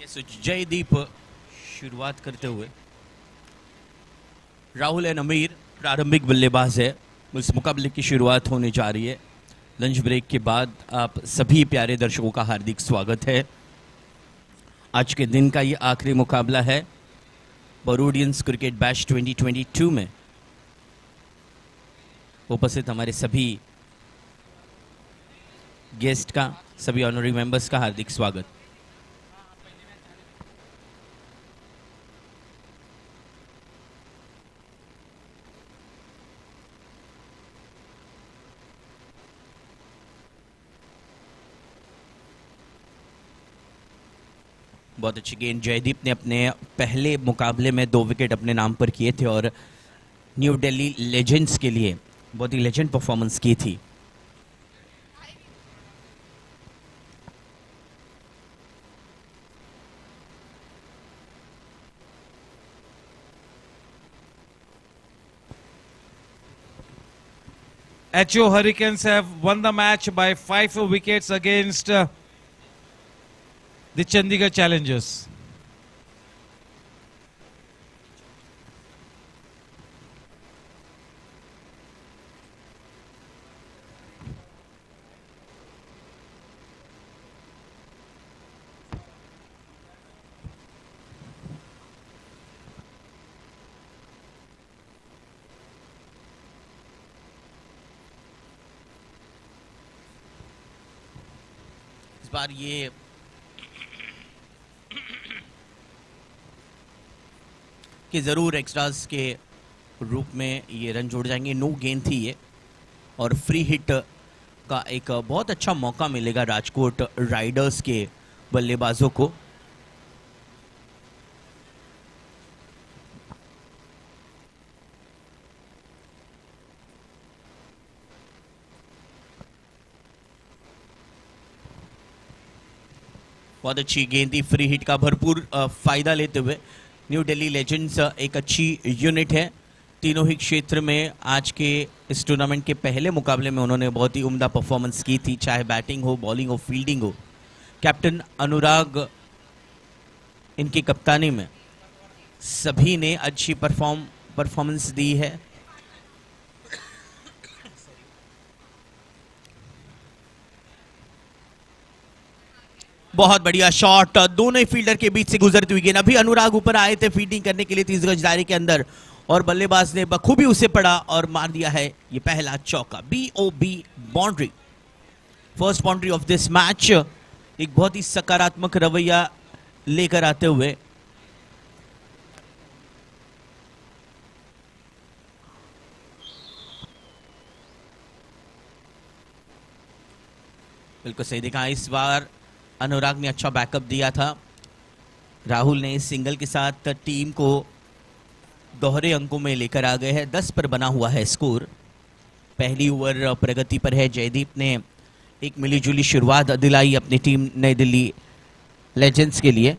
जयदीप शुरुआत करते हुए, राहुल एंड अमीर प्रारंभिक बल्लेबाज है। इस मुकाबले की शुरुआत होने जा रही है। लंच ब्रेक के बाद आप सभी प्यारे दर्शकों का हार्दिक स्वागत है। आज के दिन का ये आखिरी मुकाबला है बरूडियंस क्रिकेट बैश 2022 में। उपस्थित हमारे सभी गेस्ट का, सभी ऑनरी मेंबर्स का हार्दिक स्वागत। बहुत अच्छी गेंद। जयदीप ने अपने पहले मुकाबले में 2 विकेट अपने नाम पर किए थे और न्यू दिल्ली लेजेंड्स के लिए बहुत ही लेजेंड परफॉर्मेंस की थी। HO Hurricanes have won the match by 5 wickets against the Chandigarh Challengers. इस बार ये कि ज़रूर एक्स्ट्रास के रूप में ये रन जोड़ जाएंगे। नो गेंद थी ये और फ्री हिट का एक बहुत अच्छा मौका मिलेगा राजकोट राइडर्स के बल्लेबाजों को। बहुत अच्छी गेंद थी। फ्री हिट का भरपूर फायदा लेते हुए न्यू दिल्ली लेजेंड्स एक अच्छी यूनिट है। तीनों ही क्षेत्र में आज के इस टूर्नामेंट के पहले मुकाबले में उन्होंने बहुत ही उम्दा परफॉर्मेंस की थी, चाहे बैटिंग हो, बॉलिंग हो, फील्डिंग हो। कैप्टन अनुराग इनकी कप्तानी में सभी ने अच्छी परफॉर्मेंस दी है। बहुत बढ़िया शॉट, दोनों ही फील्डर के बीच से गुजरती हुई गेंद। अभी अनुराग ऊपर आए थे फील्डिंग करने के लिए 30 गज दायरे के अंदर और बल्लेबाज ने बखूबी उसे पड़ा और मार दिया है ये पहला चौका। BOB boundary, first boundary of this match. एक बहुत ही सकारात्मक रवैया लेकर आते हुए बिल्कुल सही देखा। इस बार अनुराग ने अच्छा बैकअप दिया था। राहुल ने इस सिंगल के साथ टीम को दोहरे अंकों में लेकर आ गए हैं। 10 पर बना हुआ है स्कोर। पहली ओवर प्रगति पर है। जयदीप ने एक मिलीजुली शुरुआत दिलाई अपनी टीम नई दिल्ली लेजेंड्स के लिए।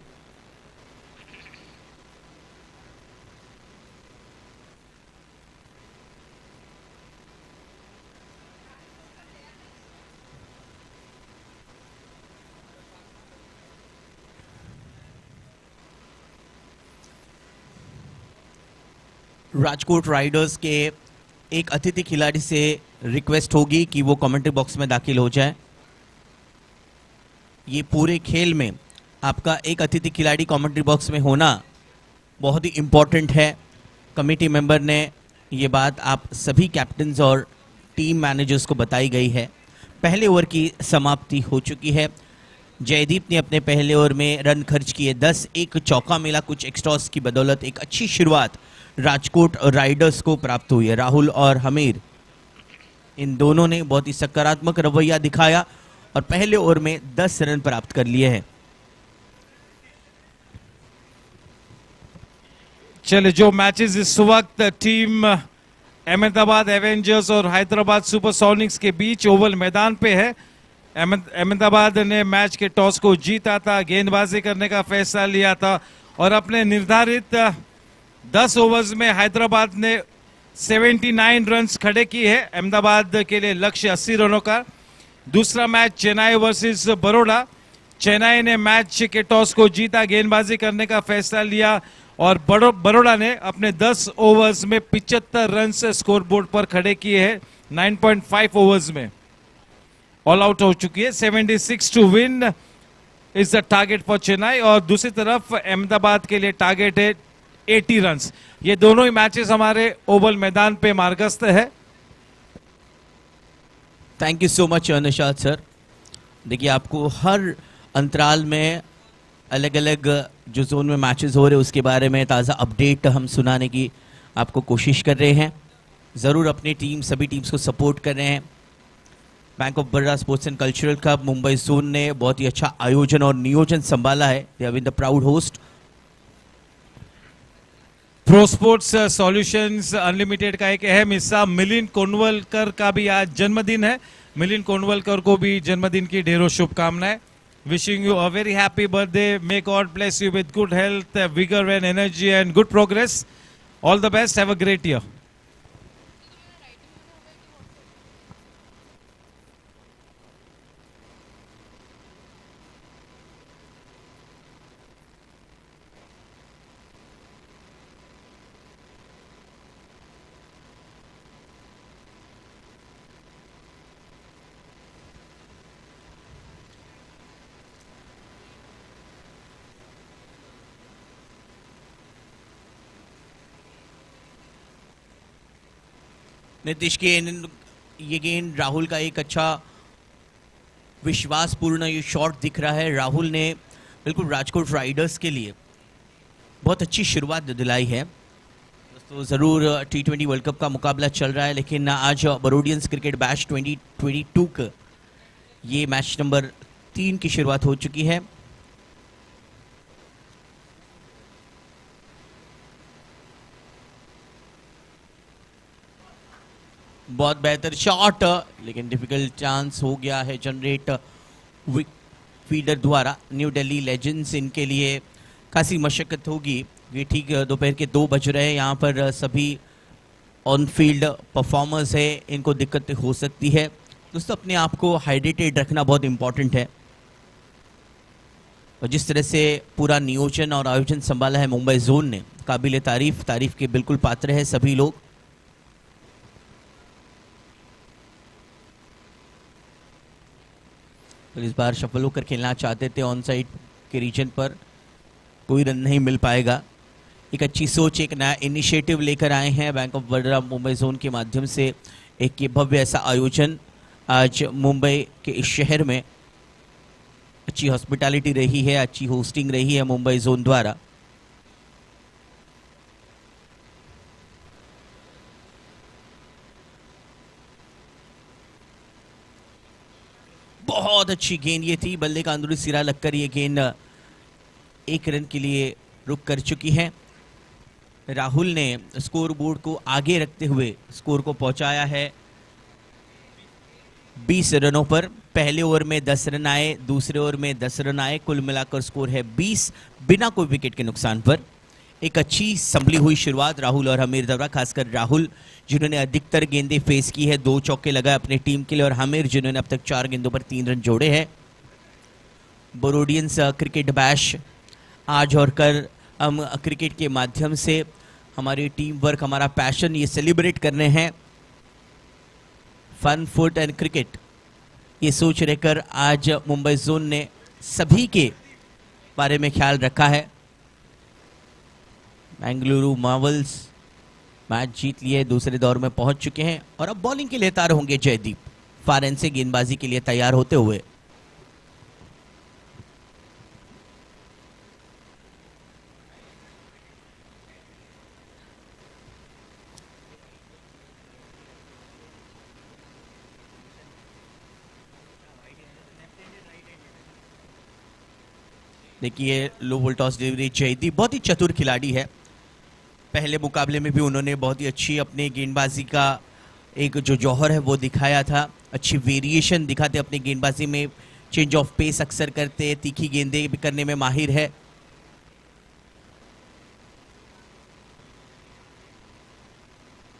राजकोट राइडर्स के एक अतिथि खिलाड़ी से रिक्वेस्ट होगी कि वो कमेंट्री बॉक्स में दाखिल हो जाए। ये पूरे खेल में आपका एक अतिथि खिलाड़ी कमेंट्री बॉक्स में होना बहुत ही इम्पोर्टेंट है। कमेटी मेंबर ने ये बात आप सभी कैप्टन्स और टीम मैनेजर्स को बताई गई है। पहले ओवर की समाप्ति हो चुकी है। जयदीप ने अपने पहले ओवर में रन खर्च किए 10, एक चौका मिला कुछ एक्स्ट्रास की बदौलत। एक अच्छी शुरुआत राजकोट राइडर्स को प्राप्त हुई है। राहुल और हमीर इन दोनों ने बहुत ही सकारात्मक रवैया दिखाया और पहले ओवर में 10 रन प्राप्त कर लिए हैं। चले जो मैचेस इस वक्त टीम अहमदाबाद एवेंजर्स और हैदराबाद सुपरसोनिक्स के बीच ओवल मैदान पे है। अहमदाबाद ने मैच के टॉस को जीता था, गेंदबाजी करने का फैसला लिया था और अपने निर्धारित 10 ओवर्स में हैदराबाद ने 79 रन्स खड़े किए हैं। अहमदाबाद के लिए लक्ष्य 80 रनों का। दूसरा मैच चेन्नई वर्सेस बड़ौदा चेन्नई ने मैच के टॉस को जीता, गेंदबाजी करने का फैसला लिया और बड़ौदा ने अपने 10 ओवर्स में 75 रन से स्कोर बोर्ड पर खड़े किए हैं। 9.5 ओवर्स में ऑल आउट हो चुकी है। 76 to win is the target for Chennai और दूसरी तरफ अहमदाबाद के लिए टारगेट है 80 रन्स। ये दोनों ही मैचेस हमारे ओवल मैदान पे मार्गस्थ है। Thank you so much Nishad sir. देखिए, आपको हर अंतराल में अलग अलग जो जोन में मैचेस हो रहे हैं उसके बारे में ताज़ा अपडेट हम सुनाने की आपको कोशिश कर रहे हैं। ज़रूर अपनी टीम, सभी टीम्स को सपोर्ट कर रहे हैं। Bank of Baroda sports and cultural club Mumbai zone ने बहुत ही अच्छा आयोजन और नियोजन संभाला है। They have been the proud host. Pro sports solutions unlimited का एक अहम हिस्सा मिलिंद कोनवलकर का भी आज जन्मदिन है। मिलिंद कोनवलकर को भी जन्मदिन की ढेरों शुभकामनाएं। Wishing you a very happy birthday. May God bless you with good health, vigour and energy and good progress. All the best, have a great year. Nitish के ये गेंद राहुल का एक अच्छा विश्वासपूर्ण ये शॉट दिख रहा है। राहुल ने बिल्कुल राजकोट राइडर्स के लिए बहुत अच्छी शुरुआत दिलाई है। तो ज़रूर T20 वर्ल्ड कप का मुकाबला चल रहा है, लेकिन आज बरोडियंस क्रिकेट बैश 2022 का ये मैच नंबर 3 की शुरुआत हो चुकी है। बहुत बेहतर शॉट, लेकिन डिफिकल्ट चांस हो गया है जनरेट फीडर द्वारा। न्यू दिल्ली लेजेंड्स, इनके लिए खासी मशक्कत होगी। ये ठीक दोपहर के 2 बज रहे हैं। यहाँ पर सभी ऑन फील्ड परफॉर्मर्स है, इनको दिक्कतें हो सकती है। दोस्तों, अपने आप को हाइड्रेटेड रखना बहुत इंपॉर्टेंट है। और जिस तरह से पूरा नियोजन और आयोजन संभाला है मुंबई जोन ने, काबिल तारीफ के बिल्कुल पात्र है सभी लोग। तो इस बार सफल होकर खेलना चाहते थे ऑन साइड के रीजन पर, कोई रन नहीं मिल पाएगा। एक अच्छी सोच, एक नया इनिशिएटिव लेकर आए हैं bank of Baroda Mumbai zone के माध्यम से। एक ये भव्य ऐसा आयोजन आज मुंबई के इस शहर में, अच्छी हॉस्पिटैलिटी रही है, अच्छी होस्टिंग रही है मुंबई जोन द्वारा। बहुत अच्छी गेंद ये थी, बल्ले का अंदरूनी सिरा लगकर ये गेंद 1 रन के लिए रुक कर चुकी है। राहुल ने स्कोर बोर्ड को आगे रखते हुए स्कोर को पहुंचाया है 20 रनों पर। पहले ओवर में 10 रन आए, दूसरे ओवर में 10 रन आए, कुल मिलाकर स्कोर है 20 बिना कोई विकेट के नुकसान पर। एक अच्छी संभली हुई शुरुआत राहुल और हमीर द्वारा, खासकर राहुल जिन्होंने अधिकतर गेंदें फेस की है, 2 चौके लगाए अपने टीम के लिए, और हमीर जिन्होंने अब तक 4 गेंदों पर 3 रन जोड़े हैं। बरोडियंस क्रिकेट बैश आज और कल हम क्रिकेट के माध्यम से हमारी टीम वर्क, हमारा पैशन ये सेलिब्रेट करने हैं। फन, फुट एंड क्रिकेट, ये सोच रहकर आज मुंबई जोन ने सभी के बारे में ख्याल रखा है। बेंगलुरु मार्वल्स मैच जीत लिए, दूसरे दौर में पहुंच चुके हैं और अब बॉलिंग के लिए तैयार होंगे जयदीप, फारेन से गेंदबाजी के लिए तैयार होते हुए। देखिए, लो बॉल टॉस डिलीवरी, जयदीप बहुत ही चतुर खिलाड़ी है। पहले मुकाबले में भी उन्होंने बहुत ही अच्छी अपने गेंदबाजी का एक जो जौहर है वो दिखाया था। अच्छी वेरिएशन दिखाते अपनी गेंदबाजी में, चेंज ऑफ पेस अक्सर करते, तीखी गेंदें भी करने में माहिर है।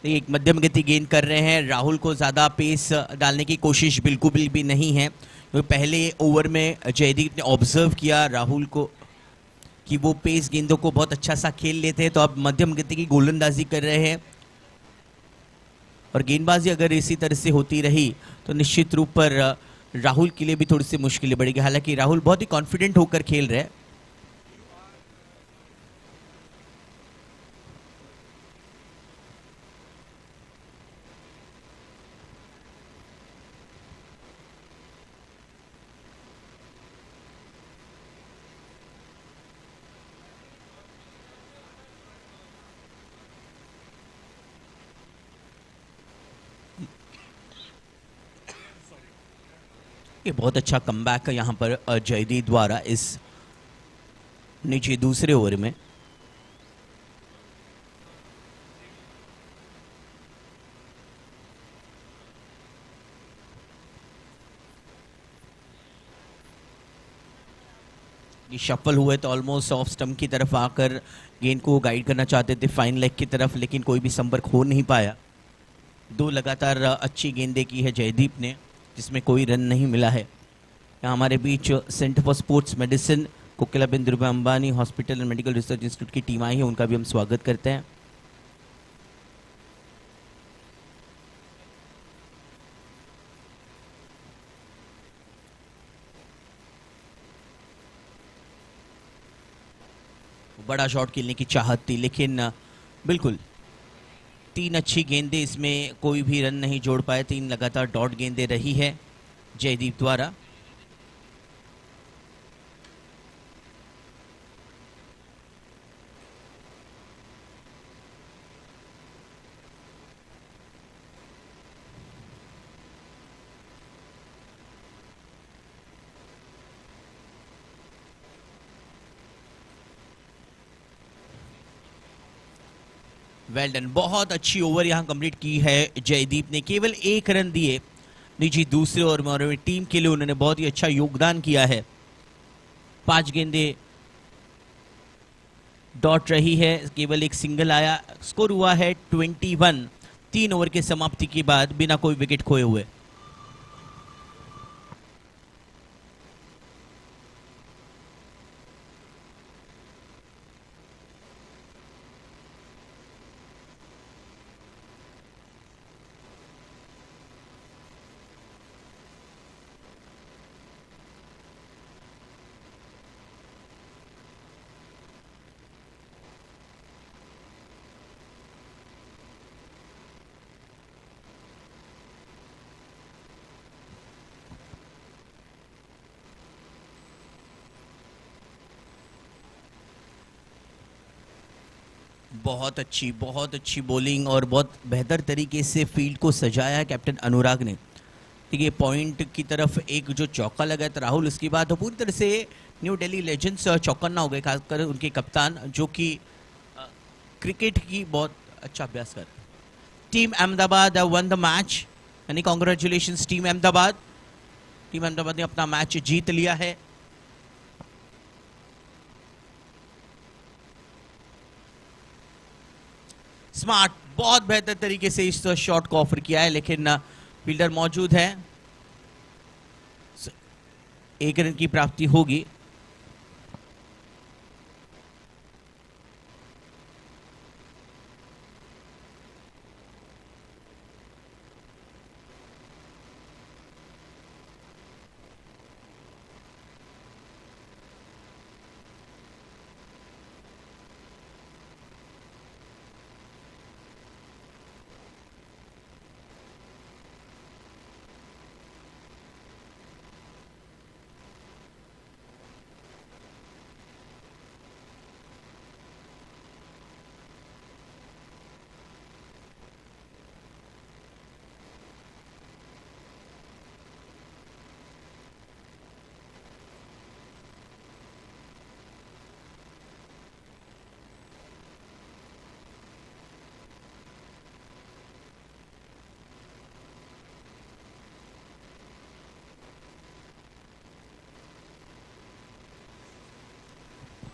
एक मध्यम गति गेंद कर रहे हैं। राहुल को ज़्यादा पेस डालने की कोशिश बिल्कुल भी नहीं है, क्योंकि पहले ओवर में जयदीप ने ऑब्जर्व किया राहुल को कि वो पेस गेंदों को बहुत अच्छा सा खेल लेते हैं, तो अब मध्यम गति की गोलंदाजी कर रहे हैं। और गेंदबाजी अगर इसी तरह से होती रही तो निश्चित रूप पर राहुल के लिए भी थोड़ी सी मुश्किलें बढ़ेगी। हालांकि राहुल बहुत ही कॉन्फिडेंट होकर खेल रहे हैं। ये बहुत अच्छा कमबैक है यहाँ पर जयदीप द्वारा इस नीचे दूसरे ओवर में। ये शफल हुए तो ऑलमोस्ट ऑफ स्टंप की तरफ आकर गेंद को गाइड करना चाहते थे फाइन लेग की तरफ, लेकिन कोई भी संपर्क हो नहीं पाया। दो लगातार अच्छी गेंदें की है जयदीप ने, जिसमें कोई रन नहीं मिला है। यहाँ हमारे बीच centre for sports medicine Kokilaben Dhirubhai Ambani hospital and medical research institute की टीम आई है, उनका भी हम स्वागत करते हैं। बड़ा शॉट खेलने की चाहत थी, लेकिन बिल्कुल तीन अच्छी गेंदें, इसमें कोई भी रन नहीं जोड़ पाए। तीन लगातार डॉट गेंदें रही है जयदीप द्वारा। वेल डन, बहुत अच्छी ओवर यहां कंप्लीट की है जयदीप ने। केवल एक रन दिए निजी दूसरे ओवर में, और टीम के लिए उन्होंने बहुत ही अच्छा योगदान किया है। 5 गेंदें डॉट रही है, केवल एक सिंगल आया। स्कोर हुआ है 21 3 ओवर के समाप्ति के बाद बिना कोई विकेट खोए हुए। बहुत अच्छी बॉलिंग और बहुत बेहतर तरीके से फील्ड को सजाया है कैप्टन अनुराग ने। देखिए पॉइंट की तरफ एक जो चौका लगा था राहुल, उसके बाद तो पूरी तरह से न्यू दिल्ली लेजेंड्स चौकन्ना हो गए, खासकर उनके कप्तान जो कि क्रिकेट की बहुत अच्छा अभ्यास कर। Team Ahmedabad won the match, यानी congratulations team Ahmedabad. Team Ahmedabad ने अपना मैच जीत लिया है। स्मार्ट, बहुत बेहतर तरीके से इस शॉट को ऑफर किया है, लेकिन फील्डर मौजूद है। एक रन की प्राप्ति होगी।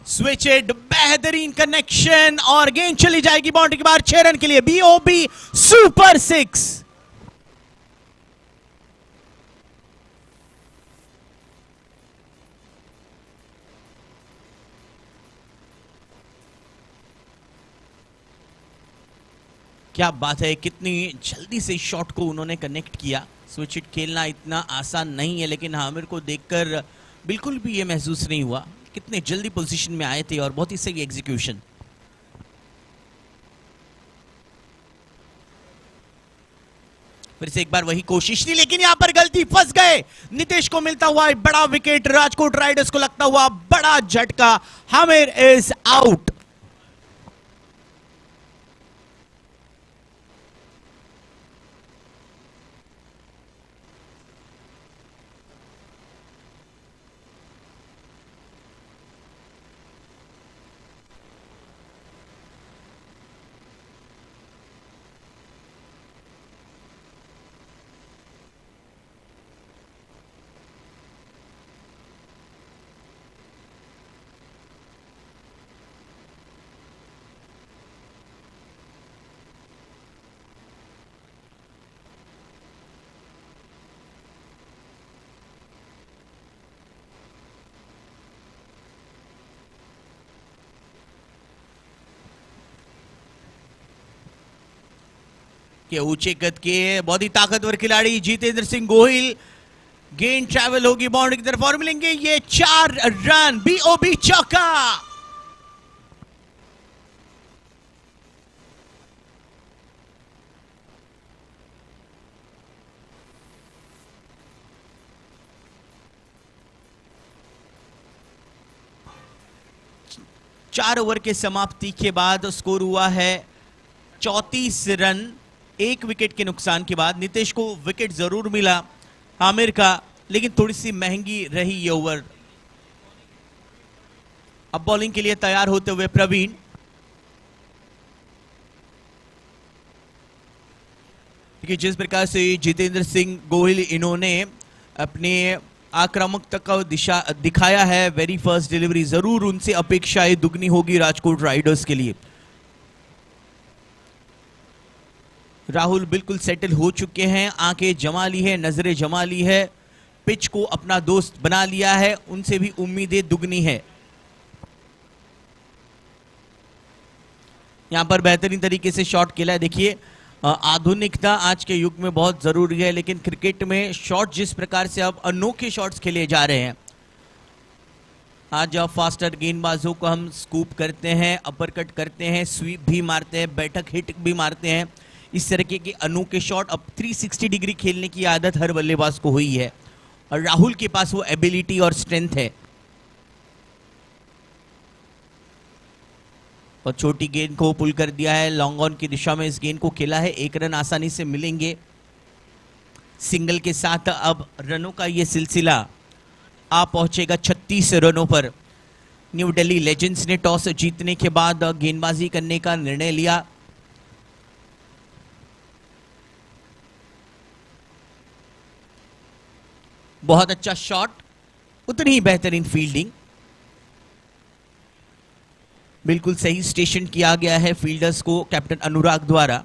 स्विचड, बेहतरीन कनेक्शन और गेंद चली जाएगी बाउंड्री के बाहर 6 रन के लिए। BOB super 6। क्या बात है, कितनी जल्दी से शॉट को उन्होंने कनेक्ट किया। स्विच हिट खेलना इतना आसान नहीं है, लेकिन हामिर को देखकर बिल्कुल भी ये महसूस नहीं हुआ। कितने जल्दी पोजीशन में आए थे और बहुत ही सही एग्जीक्यूशन। फिर से एक बार वही कोशिश थी, लेकिन यहां पर गलती, फंस गए। नीतीश को मिलता हुआ एक बड़ा विकेट, राजकोट राइडर्स को लगता हुआ बड़ा झटका। Hamir is out. के ऊंचे कद के बहुत ही ताकतवर खिलाड़ी जितेंद्र सिंह गोहिल, गेंद ट्रैवल होगी बाउंड्री की तरफ और मिलेंगे ये 4 रन। बीओबी चौका। चार ओवर के समाप्ति के बाद स्कोर हुआ है 34 रन, 1 विकेट के नुकसान के बाद। नीतीश को विकेट जरूर मिला आमिर का, लेकिन थोड़ी सी महंगी रही ये ओवर। अब बॉलिंग के लिए तैयार होते हुए प्रवीण। क्योंकि जिस प्रकार से जितेंद्र सिंह गोहिल इन्होंने अपने आक्रामकता का दिशा दिखाया है, वेरी फर्स्ट डिलीवरी, जरूर उनसे अपेक्षाएं दुगनी होगी राजकोट राइडर्स के लिए। राहुल बिल्कुल सेटल हो चुके हैं, आंखें जमा ली है, नजरें जमा ली है, पिच को अपना दोस्त बना लिया है, उनसे भी उम्मीदें दुगनी है। यहां पर बेहतरीन तरीके से शॉट खेला है। देखिए, आधुनिकता आज के युग में बहुत जरूरी है, लेकिन क्रिकेट में शॉट जिस प्रकार से अब अनोखे शॉट्स खेले जा रहे हैं। आज अब फास्टर गेंदबाजों को हम स्कूप करते हैं, अपरकट करते हैं, स्वीप भी मारते हैं, बैठक हिट भी मारते हैं। इस तरह के अनोखे शॉट अब 360 डिग्री खेलने की आदत हर बल्लेबाज को हुई है, और राहुल के पास वो एबिलिटी और स्ट्रेंथ है। और छोटी गेंद को पुल कर दिया है, लॉन्ग ऑन की दिशा में इस गेंद को खेला है। 1 रन आसानी से मिलेंगे। सिंगल के साथ अब रनों का ये सिलसिला आ पहुंचेगा 36 रनों पर। न्यू दिल्ली लेजेंड्स ने टॉस जीतने के बाद गेंदबाजी करने का निर्णय लिया। बहुत अच्छा शॉट, उतनी ही बेहतरीन फील्डिंग। बिल्कुल सही स्टेशन किया गया है फील्डर्स को कैप्टन अनुराग द्वारा,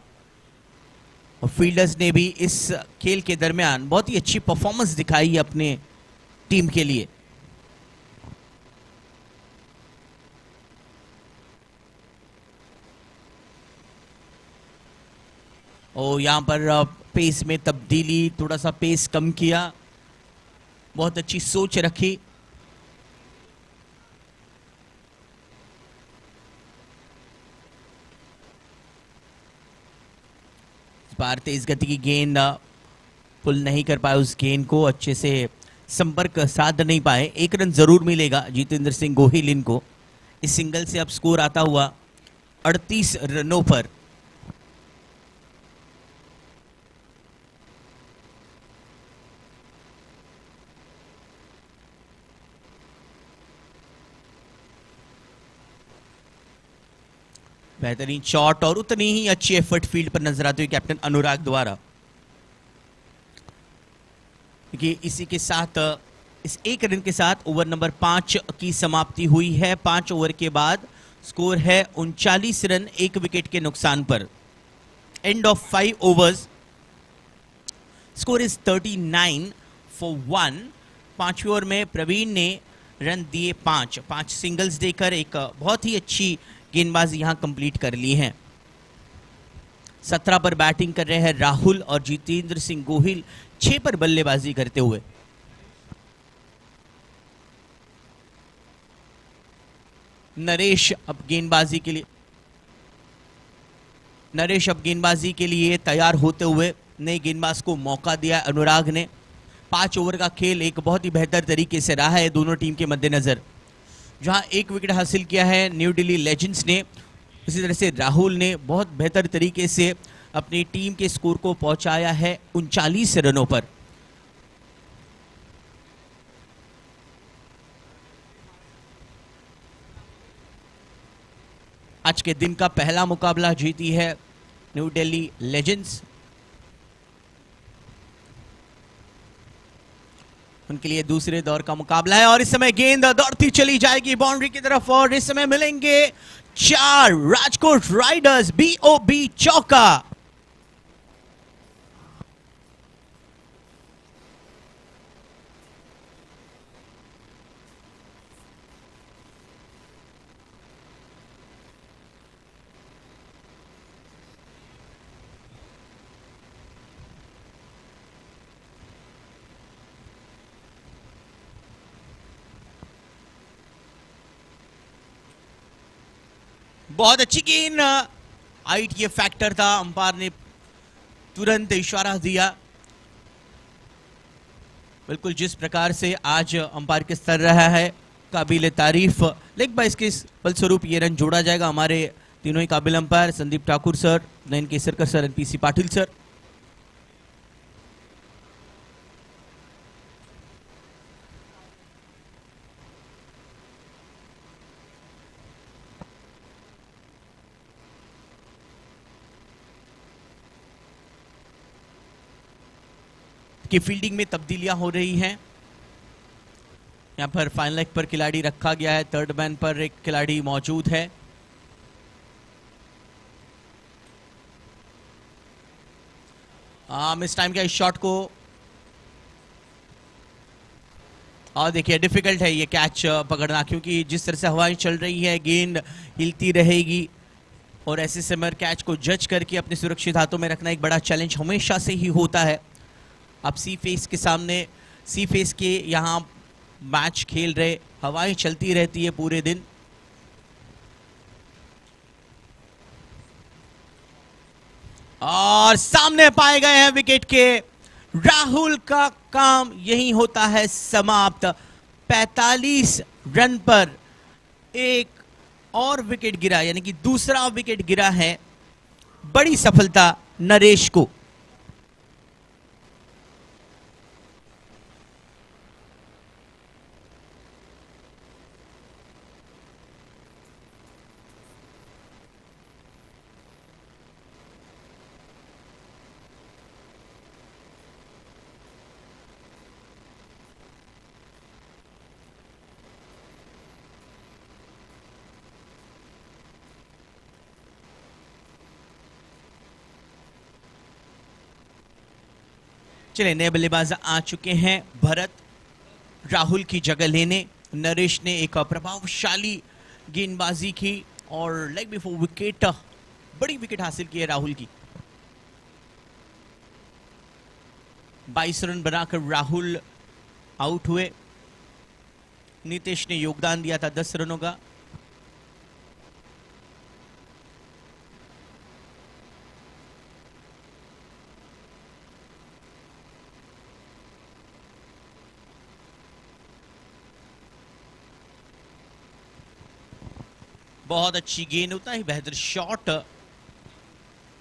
और फील्डर्स ने भी इस खेल के दरमियान बहुत ही अच्छी परफॉर्मेंस दिखाई है अपने टीम के लिए। और यहां पर पेस में तब्दीली, थोड़ा सा पेस कम किया, बहुत अच्छी सोच रखी। इस बार तेज गति की गेंद पुल नहीं कर पाए, उस गेंद को अच्छे से संपर्क साध नहीं पाए। 1 रन जरूर मिलेगा जितेंद्र सिंह गोहिल इनको। इस सिंगल से अब स्कोर आता हुआ 38 रनों पर। बेहतरीन शॉट और उतनी ही अच्छी एफर्ट फील्ड पर नजर आती हुई कैप्टन अनुराग द्वारा। क्योंकि इसी के साथ इस एक रन के साथ ओवर नंबर 5 की समाप्ति हुई है। 5 ओवर के बाद स्कोर है 39 रन, 1 विकेट के नुकसान पर। End of 5 overs, score is 39 for 1। 5वें ओवर में प्रवीण ने रन दिए 5 सिंगल्स देकर एक बहुत ही अच्छी गेंदबाजी यहां कंप्लीट कर ली है। 17 पर बैटिंग कर रहे हैं राहुल और जितेंद्र सिंह गोहिल 6 पर बल्लेबाजी करते हुए। नरेश अब गेंदबाजी के लिए तैयार होते हुए नए गेंदबाज को मौका दिया अनुराग ने। 5 ओवर का खेल एक बहुत ही बेहतर तरीके से रहा है दोनों टीम के मद्देनजर। जहां 1 विकेट हासिल किया है न्यू दिल्ली लेजेंड्स ने, इसी तरह से राहुल ने बहुत बेहतर तरीके से अपनी टीम के स्कोर को पहुंचाया है 39 रनों पर। आज के दिन का पहला मुकाबला जीती है न्यू दिल्ली लेजेंड्स। उनके लिए दूसरे दौर का मुकाबला है और इस समय गेंद दौड़ती चली जाएगी बाउंड्री की तरफ और इस समय मिलेंगे 4 राजकोट राइडर्स। बीओबी चौका। बहुत अच्छी गेंद, आउट ये फैक्टर था, अंपायर ने तुरंत इशारा दिया। बिल्कुल जिस प्रकार से आज अंपायर के स्तर रहा है काबिल तारीफ। लेग बाइस के फलस्वरूप ये रन जोड़ा जाएगा। हमारे तीनों ही काबिल umpire Sandeep Thakur sir, Nayan Kesarkar sir, PC Patil sir. की फील्डिंग में तब्दीलियां हो रही हैं। यहां पर फाइनल लेग पर खिलाड़ी रखा गया है, थर्ड मैन पर एक खिलाड़ी मौजूद है। इस टाइम क्या इस शॉट को और देखिए डिफिकल्ट है ये कैच पकड़ना, क्योंकि जिस तरह से हवाएं चल रही है गेंद हिलती रहेगी और ऐसे समय कैच को जज करके अपने सुरक्षित हाथों में रखना एक बड़ा चैलेंज हमेशा से ही होता है। आप सी फेस के सामने, सी फेस के यहाँ मैच खेल रहे, हवाएं चलती रहती है पूरे दिन। और सामने पाए गए हैं विकेट के। राहुल का काम यही होता है समाप्त। 45 रन पर एक और विकेट गिरा, यानी कि दूसरा विकेट गिरा है। बड़ी सफलता नरेश को। चलिए नए बल्लेबाज आ चुके हैं। भरत राहुल की जगह लेने। नरेश ने एक प्रभावशाली गेंदबाजी की और लेग बिफोर विकेट, बड़ी विकेट हासिल की है राहुल की। 22 रन बनाकर राहुल आउट हुए। नीतीश ने योगदान दिया था 10 रनों का। बहुत अच्छी गेंद, उतना ही बेहतर शॉट।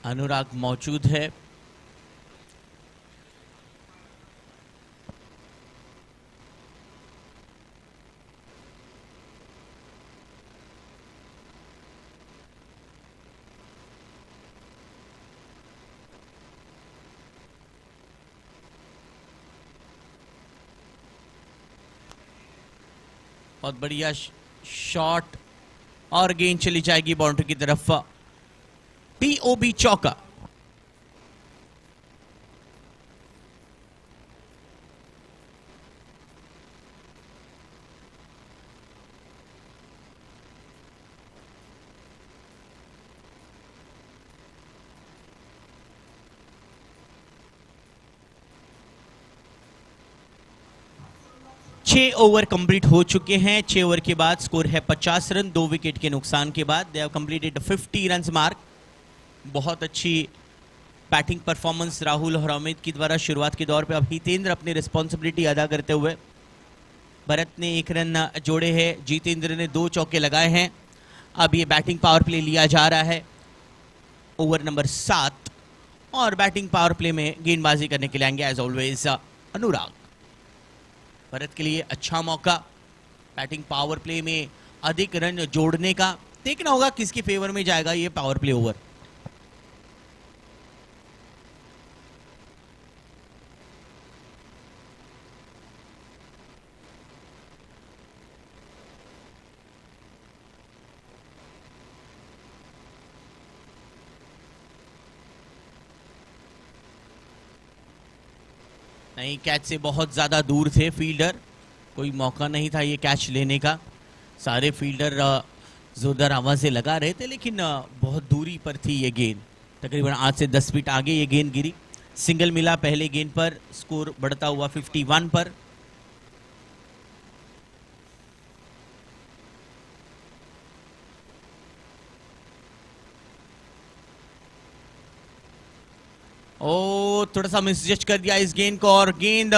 अनुराग मौजूद है। बहुत बढ़िया शॉट और गेंद चली जाएगी बाउंड्री की तरफ। पीओबी चौका। छह ओवर कंप्लीट हो चुके हैं। 6 ओवर के बाद स्कोर है 50 रन, 2 विकेट के नुकसान के बाद। They have completed 50 run mark. बहुत अच्छी बैटिंग परफॉर्मेंस राहुल और अमित की द्वारा शुरुआत के दौर पे। अब हितेंद्र अपनी रिस्पॉन्सिबिलिटी अदा करते हुए, भरत ने 1 रन जोड़े हैं, जितेंद्र ने 2 चौके लगाए हैं। अब ये बैटिंग पावर प्ले लिया जा रहा है, ओवर नंबर 7, और बैटिंग पावर प्ले में गेंदबाजी करने के लिए आएंगे एज ऑलवेज अनुराग। भरत के लिए अच्छा मौका बैटिंग पावर प्ले में अधिक रन जोड़ने का। देखना होगा किसके फेवर में जाएगा ये पावर प्ले ओवर। नहीं, कैच से बहुत ज्यादा दूर थे फील्डर, कोई मौका नहीं था ये कैच लेने का। सारे फील्डर जोरदार आवाजें लगा रहे थे, लेकिन बहुत दूरी पर थी ये गेंद। तकरीबन 8 से 10 फीट आगे ये गेंद गिरी। सिंगल मिला पहले गेंद पर, स्कोर बढ़ता हुआ 51 पर। ओ, थोड़ा सा मिसजज कर दिया इस गेंद को, और गेंद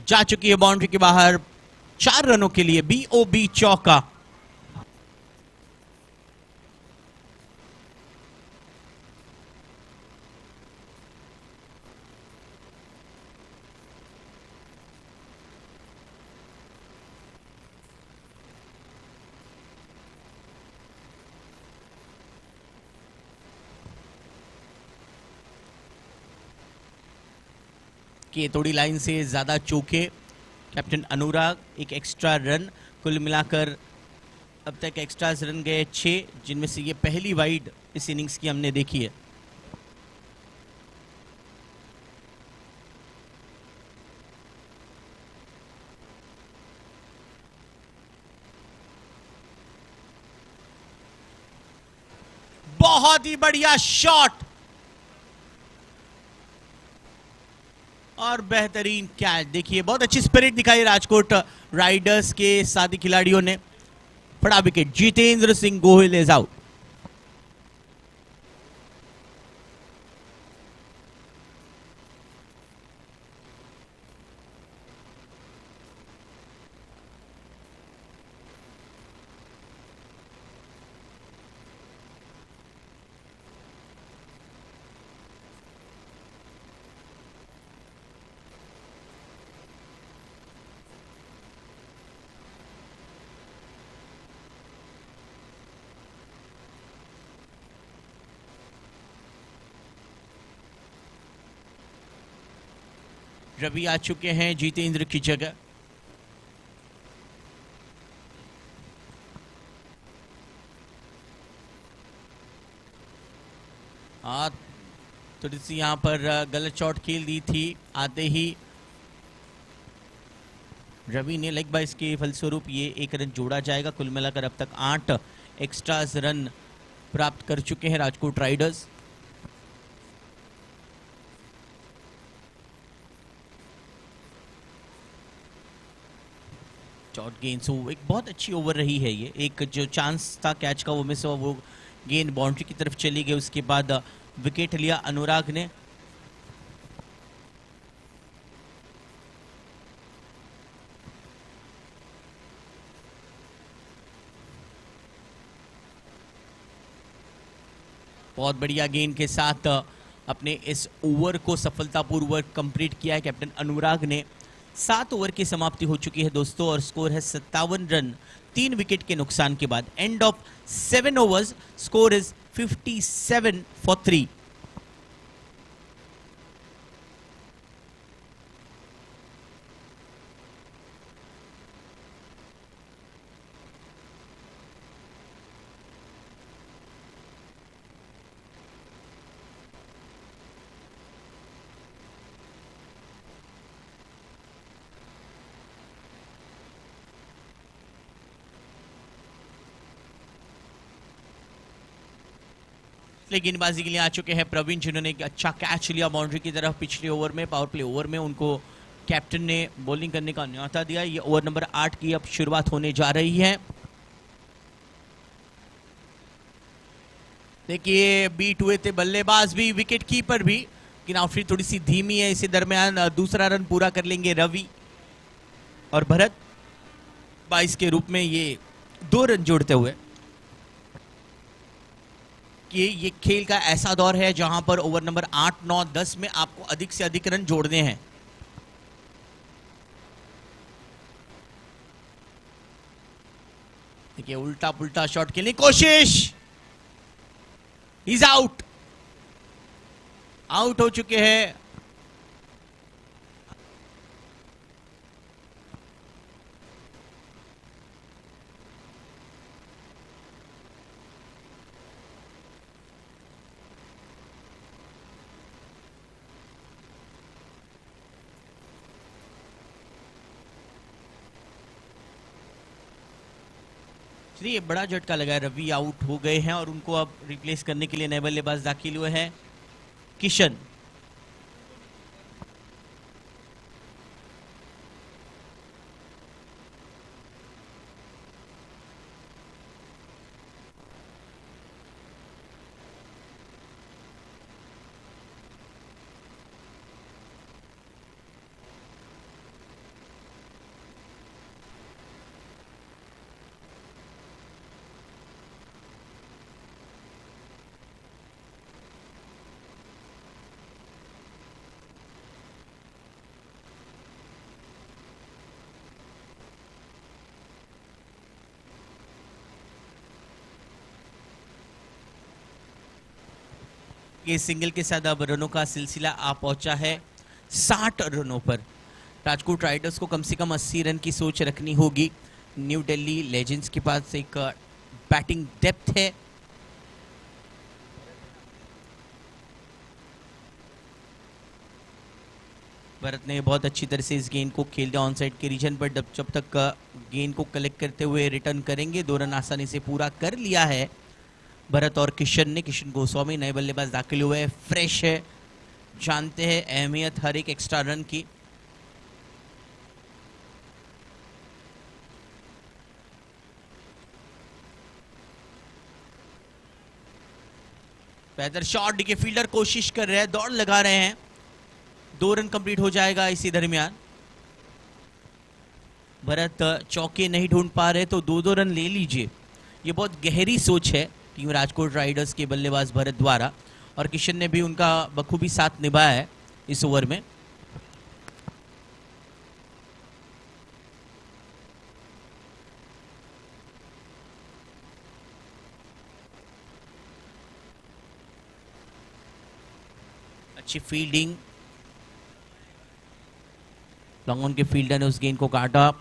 जा चुकी है बाउंड्री के बाहर। 4 रनों के लिए बीओबी चौका। के तोड़ी लाइन से ज्यादा चौके कैप्टन अनुराग। एक एक्स्ट्रा रन, कुल मिलाकर अब तक एक्स्ट्रा रन गए 6, जिनमें से ये पहली वाइड इस इनिंग्स की हमने देखी है। बहुत ही बढ़िया शॉट और बेहतरीन कैच। देखिए, बहुत अच्छी स्पिरिट दिखाई राजकोट राइडर्स के साथी खिलाड़ियों ने। बड़ा wicket, Jitendra Singh Gohil is out. Ravi आ चुके हैं जितेंद्र की जगह। थोड़ी सी यहां पर गलत शॉट खेल दी थी आते ही। रवि ने लेग बाइस के फलस्वरूप ये 1 रन जोड़ा जाएगा। कुल मिलाकर अब तक 8 एक्स्ट्रा रन प्राप्त कर चुके हैं राजकोट राइडर्स। शॉर्ट गेंद से एक बहुत अच्छी ओवर रही है ये। एक जो चांस था कैच का वो मिस हुआ, वो गेंद बाउंड्री की तरफ चली गई। उसके बाद विकेट लिया अनुराग ने। बहुत बढ़िया गेंद के साथ अपने इस ओवर को सफलतापूर्वक कंप्लीट किया है कैप्टन अनुराग ने। 7 ओवर की समाप्ति हो चुकी है दोस्तों, और स्कोर है 57 रन 3 विकेट के नुकसान के बाद। End of 7 overs, score is 57 for 3। लेकिन गेंदबाजी के लिए आ चुके हैं प्रवीण, जिन्होंने एक अच्छा कैच लिया बाउंड्री की तरफ पिछले ओवर में। पावर प्ले ओवर में उनको कैप्टन ने बॉलिंग करने का न्योता दिया। ये ओवर नंबर 8 की अब शुरुआत होने जा रही है। देखिए बीट हुए थे बल्लेबाज भी, विकेट कीपर भी, लेकिन आउटफील्ड थोड़ी सी धीमी है। इसी दरमियान दूसरा रन पूरा कर लेंगे रवि और भरत 22 के रूप में ये 2 रन जोड़ते हुए। कि ये खेल का ऐसा दौर है जहां पर ओवर नंबर 8, 9, 10 में आपको अधिक से अधिक रन जोड़ने हैं। देखिए उल्टा पुल्टा शॉट के लिए कोशिश, इज आउट, आउट हो चुके हैं। चलिए बड़ा झटका लगा है, रवि आउट हो गए हैं और उनको अब रिप्लेस करने के लिए नए बल्लेबाज दाखिल हुए हैं किशन। ये सिंगल के साथ अब रनों का सिलसिला आ पहुंचा है 60 रनों पर। राजकोट राइडर्स को कम से कम 80 रन की सोच रखनी होगी। न्यू दिल्ली लेजेंड्स के पास एक बैटिंग डेप्थ है। भरत ने बहुत अच्छी तरह से इस गेंद को खेल दिया ऑन साइड के रीजन पर। जब तक गेंद को कलेक्ट करते हुए रिटर्न करेंगे, 2 रन आसानी से पूरा कर लिया है भरत और किशन ने। किशन गोस्वामी नए बल्लेबाज दाखिल हुए, फ्रेश है, जानते हैं अहमियत हर एक एक्स्ट्रा रन की। बेहतर शॉट, देखिए फील्डर कोशिश कर रहे हैं, दौड़ लगा रहे हैं। 2 रन कंप्लीट हो जाएगा इसी दरमियान। भरत चौके नहीं ढूंढ पा रहे तो 2-2 रन ले लीजिए। ये बहुत गहरी सोच है टीम राजकोट राइडर्स के बल्लेबाज भरत द्वारा, और किशन ने भी उनका बखूबी साथ निभाया है इस ओवर में। अच्छी फील्डिंग, लॉन्ग ऑन के फील्डर ने उस गेंद को काटा।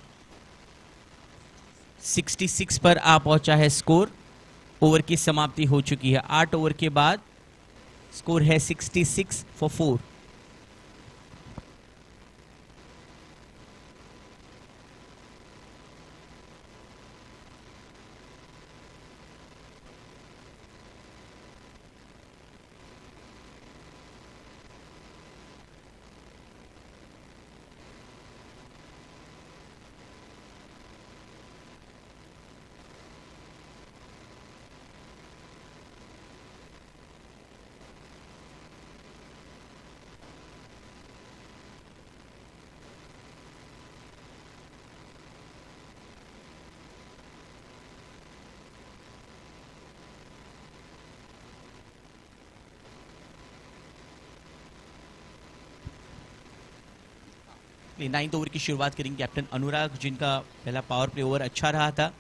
66 पर आ पहुंचा है स्कोर। ओवर की समाप्ति हो चुकी है। 8 ओवर के बाद स्कोर है 66 फॉर 4। नाइन्थ ओवर की शुरुआत करेंगे कैप्टन अनुराग, जिनका पहला पावर प्ले ओवर अच्छा रहा था।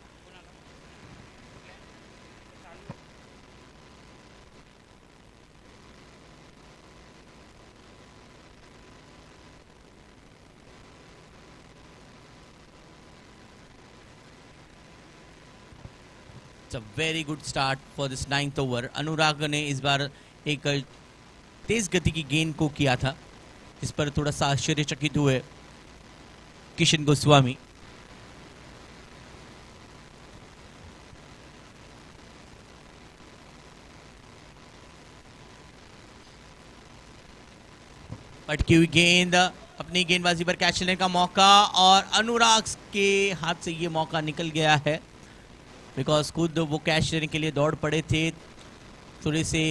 Very good start for this 9th over. Anurag ने इस बार एक तेज गति की गेंद को किया था, इस पर थोड़ा सा आश्चर्यचकित हुए किशन गोस्वामी। अटकी हुई गेंद, अपनी गेंदबाजी पर कैच लेने का मौका और अनुराग के हाथ से ये मौका निकल गया है, बिकॉज खुद वो कैच लेने के लिए दौड़ पड़े थे। थोड़े से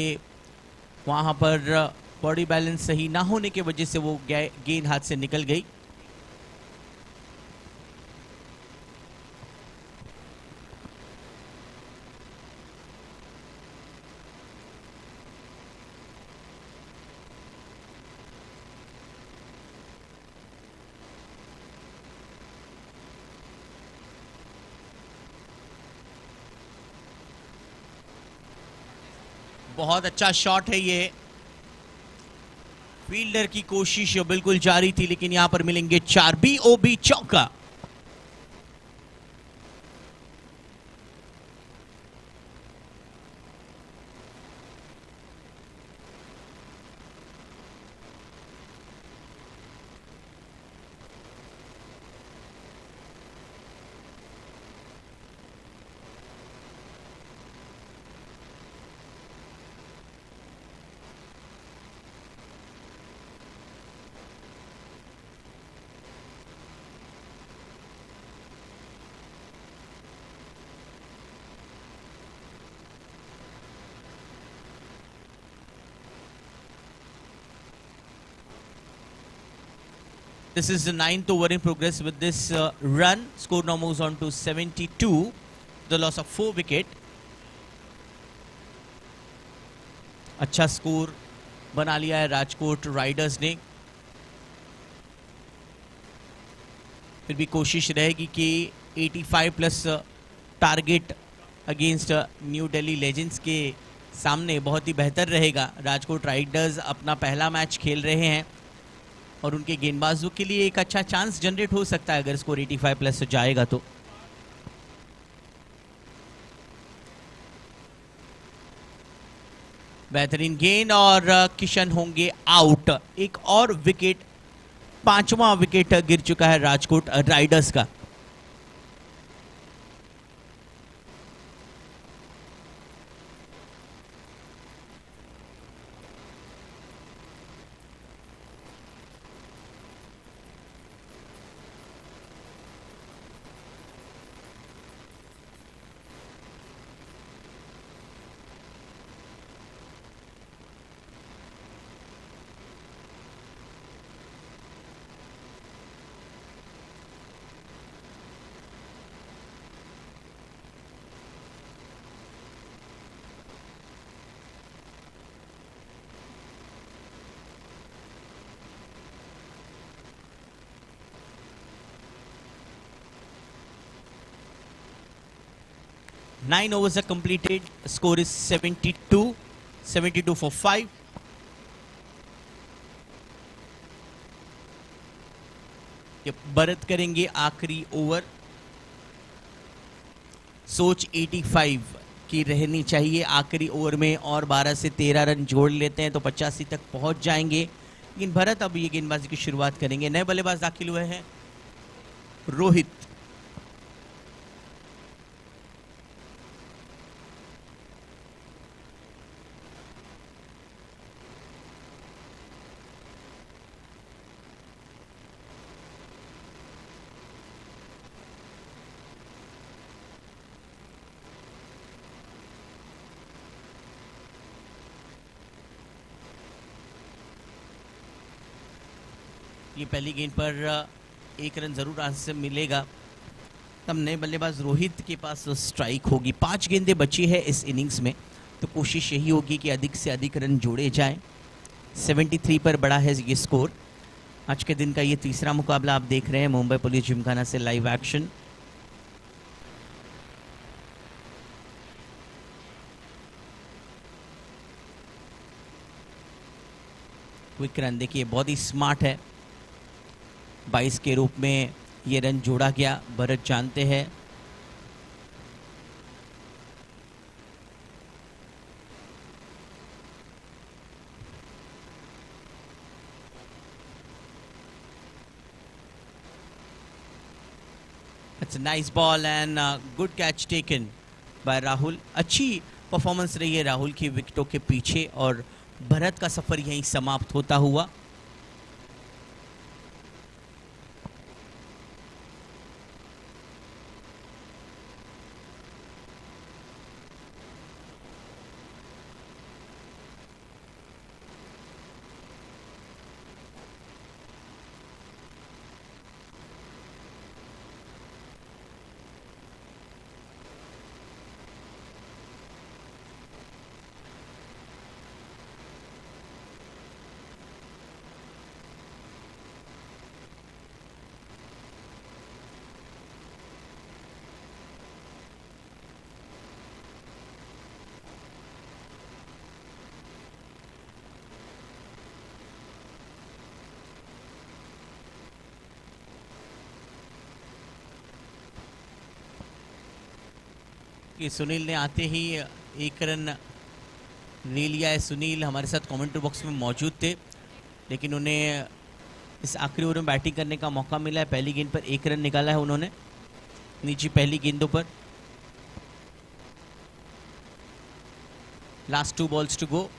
वहां पर बॉडी बैलेंस सही ना होने की वजह से वो गेंद हाथ से निकल गई। बहुत अच्छा शॉट है ये, फील्डर की कोशिश बिल्कुल जारी थी, लेकिन यहां पर मिलेंगे 4 BOB चौका। This is the 9th over in progress with this run. Score now moves on to 72. The loss of 4 wicket. अच्छा स्कोर बना लिया है राजकोट राइडर्स ने। फिर भी कोशिश रहेगी कि 85 plus target against new Delhi legends के सामने बहुत ही बेहतर रहेगा। राजकोट राइडर्स अपना पहला मैच खेल रहे हैं और उनके गेंदबाजों के लिए एक अच्छा चांस जनरेट हो सकता है अगर स्कोर 85 प्लस जाएगा तो। बेहतरीन गेंद और किशन होंगे आउट। एक और विकेट, 5वां विकेट गिर चुका है राजकोट राइडर्स का। Nine overs are completed. Score is 72. 72 for 5. ये भरत करेंगे आखिरी ओवर। सोच 85 की रहनी चाहिए आखिरी ओवर में, और 12 से 13 रन जोड़ लेते हैं तो 85 तक पहुंच जाएंगे। लेकिन भरत अब ये गेंदबाजी की शुरुआत करेंगे। नए बल्लेबाज दाखिल हुए हैं रोहित। ये पहली गेंद पर एक रन जरूर आज से मिलेगा। तब नए बल्लेबाज रोहित के पास स्ट्राइक होगी। 5 गेंदें बची है इस इनिंग्स में, तो कोशिश यही होगी कि अधिक से अधिक रन जोड़े जाएं। 73 पर बड़ा है ये स्कोर। आज के दिन का ये तीसरा मुकाबला आप देख रहे हैं मुंबई पुलिस जिमखाना से लाइव एक्शन। क्विक रन देखिए, बहुत ही स्मार्ट है। 22 के रूप में ये रन जोड़ा गया, भरत जानते हैं। It's nice ball and good catch taken by Rahul. अच्छी परफॉर्मेंस रही है राहुल की विकेटों के पीछे, और भरत का सफर यहीं समाप्त होता हुआ। कि सुनील ने आते ही एक रन ले लिया है। सुनील हमारे साथ कमेंट्री बॉक्स में मौजूद थे, लेकिन उन्हें इस आखिरी ओवर में बैटिंग करने का मौका मिला है। पहली गेंद पर एक रन निकाला है उन्होंने नीचे पहली गेंदों पर। Last 2 balls to go.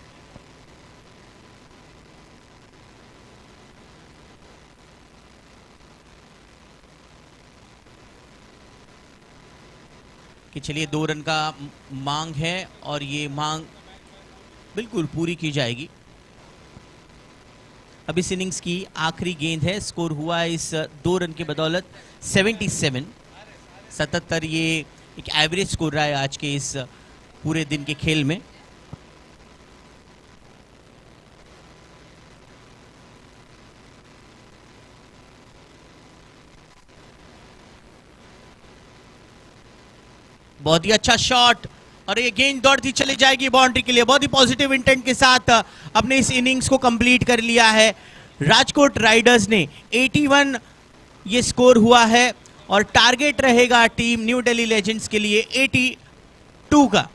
कि चलिए 2 रन का मांग है और ये मांग बिल्कुल पूरी की जाएगी। अब इस इनिंग्स की आखिरी गेंद है। स्कोर हुआ है इस 2 रन की बदौलत 77। ये एक एवरेज स्कोर रहा है आज के इस पूरे दिन के खेल में। बहुत ही अच्छा शॉट और ये गेंद दौड़ती चली जाएगी बाउंड्री के लिए। बहुत ही पॉजिटिव इंटेंट के साथ अपने इस इनिंग्स को कंप्लीट कर लिया है राजकोट राइडर्स ने। 81 ये स्कोर हुआ है और टारगेट रहेगा टीम न्यू दिल्ली लेजेंड्स के लिए 82 का।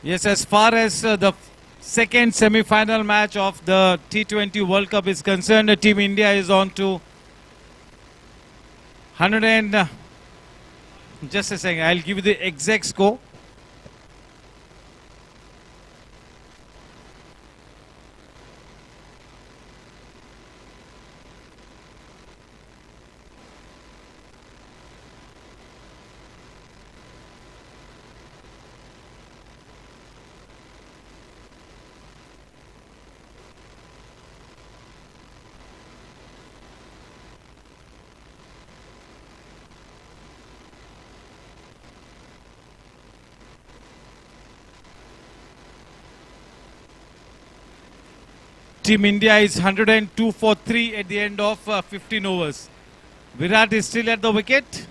Yes, as far as the second semi-final match of the T20 World Cup is concerned, Team India is on to 100 and just a second, I'll give you the exact score. Team India is 102 for 3 at the end of 15 overs. Virat is still at the wicket.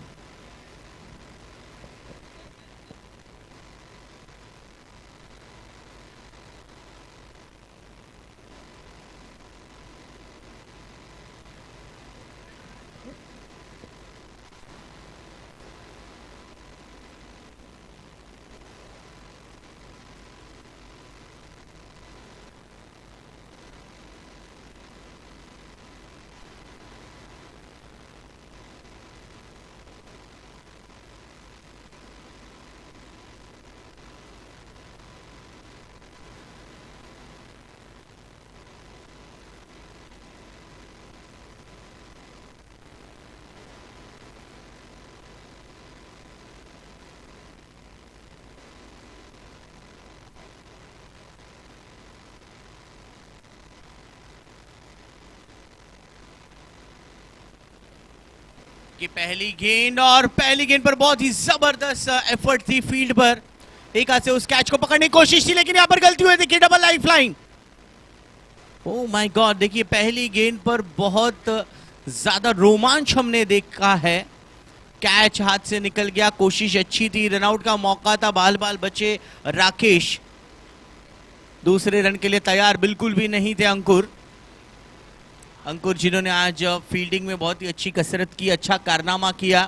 कि पहली गेंद और पहली गेंद पर बहुत ही जबरदस्त effort थी फील्ड पर। एक हाथ से उस कैच को पकड़ने की कोशिश थी लेकिन यहां पर गलती हुई। देखिए double life line. Oh my God, देखिए पहली गेंद पर बहुत ज्यादा रोमांच हमने देखा है। कैच हाथ से निकल गया, कोशिश अच्छी थी, रनआउट का मौका था, बाल बाल बचे राकेश। दूसरे रन के लिए तैयार बिल्कुल भी नहीं थे अंकुर जिन्होंने आज फील्डिंग में बहुत ही अच्छी कसरत की, अच्छा कारनामा किया।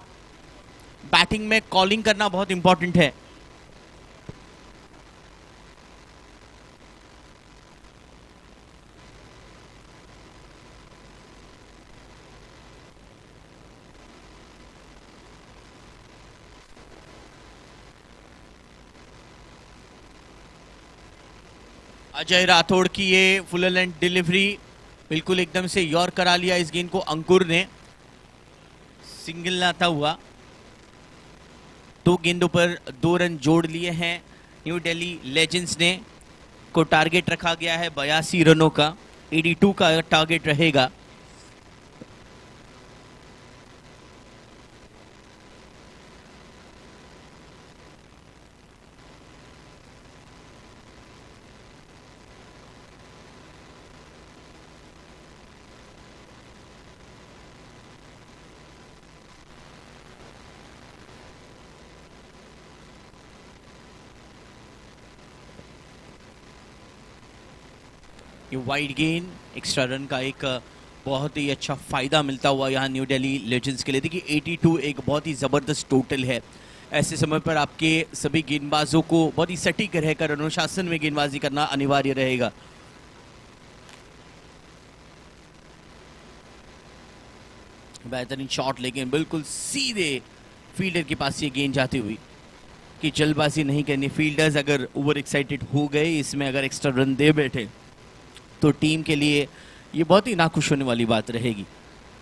बैटिंग में कॉलिंग करना बहुत इंपॉर्टेंट है। अजय राठौड़ की ये फुल लेंथ डिलीवरी बिल्कुल एकदम से यॉर करा लिया इस गेंद को अंकुर ने। सिंगल लाता हुआ 2 गेंदों पर 2 रन जोड़ लिए हैं न्यू दिल्ली लेजेंड्स ने। को टारगेट रखा गया है 82 रनों का, 82 का टारगेट रहेगा। ये वाइड गेंद, एक्स्ट्रा रन का एक बहुत ही अच्छा फायदा मिलता हुआ यहाँ न्यू दिल्ली लेजेंड्स के लिए। देखिए 82 एक बहुत ही जबरदस्त टोटल है। ऐसे समय पर आपके सभी गेंदबाजों को बहुत ही सटीक रहकर अनुशासन में गेंदबाजी करना अनिवार्य रहेगा। बेहतरीन शॉट लेकिन बिल्कुल सीधे फील्डर के पास ये गेंद जाती हुई। कि जल्दबाजी नहीं करनी, फील्डर्स अगर ओवर एक्साइटेड हो गए, इसमें अगर एक्स्ट्रा रन दे बैठे तो टीम के लिए ये बहुत ही नाखुश होने वाली बात रहेगी।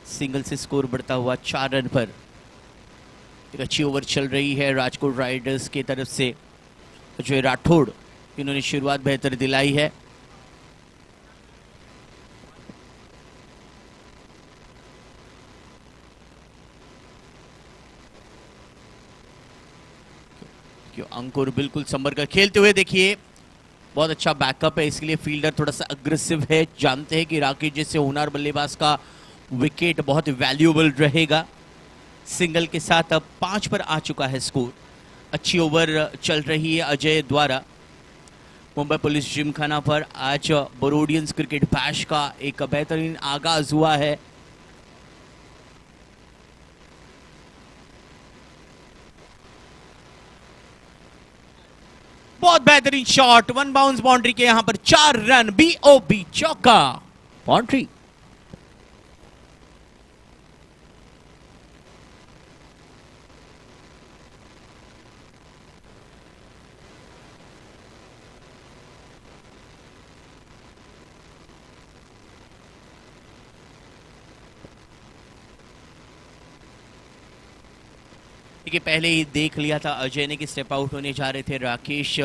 सिंगल से स्कोर बढ़ता हुआ 4 रन पर। एक अच्छी ओवर चल रही है राजकोट राइडर्स की तरफ से। अजय राठौड़ इन्होंने शुरुआत बेहतर दिलाई है। अंकुर बिल्कुल संभल कर खेलते हुए, देखिए बहुत अच्छा बैकअप है, इसके लिए फील्डर थोड़ा सा अग्रेसिव है। जानते हैं कि राकेश जैसे होनहार बल्लेबाज का विकेट बहुत वैल्यूएबल रहेगा। सिंगल के साथ अब 5 पर आ चुका है स्कोर। अच्छी ओवर चल रही है अजय द्वारा। मुंबई पुलिस जिमखाना पर आज बरोडियंस क्रिकेट बैश का एक बेहतरीन आगाज हुआ है। बहुत बेहतरीन शॉट, वन बाउंस बाउंड्री के यहां पर 4 रन, बीओबी चौका, बाउंड्री। देखिए पहले ही देख लिया था अजय ने कि स्टेप आउट होने जा रहे थे राकेश,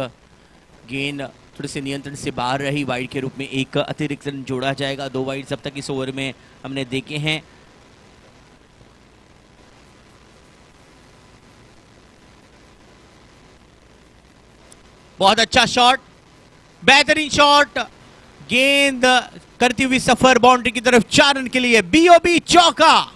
गेंद थोड़े से नियंत्रण से बाहर रही, वाइड के रूप में एक अतिरिक्त रन जोड़ा जाएगा। 2 वाइड अब तक इस ओवर में हमने देखे हैं। बहुत अच्छा शॉट, बेहतरीन शॉट, गेंद करती हुई सफर बाउंड्री की तरफ, 4 रन के लिए, बीओबी चौका।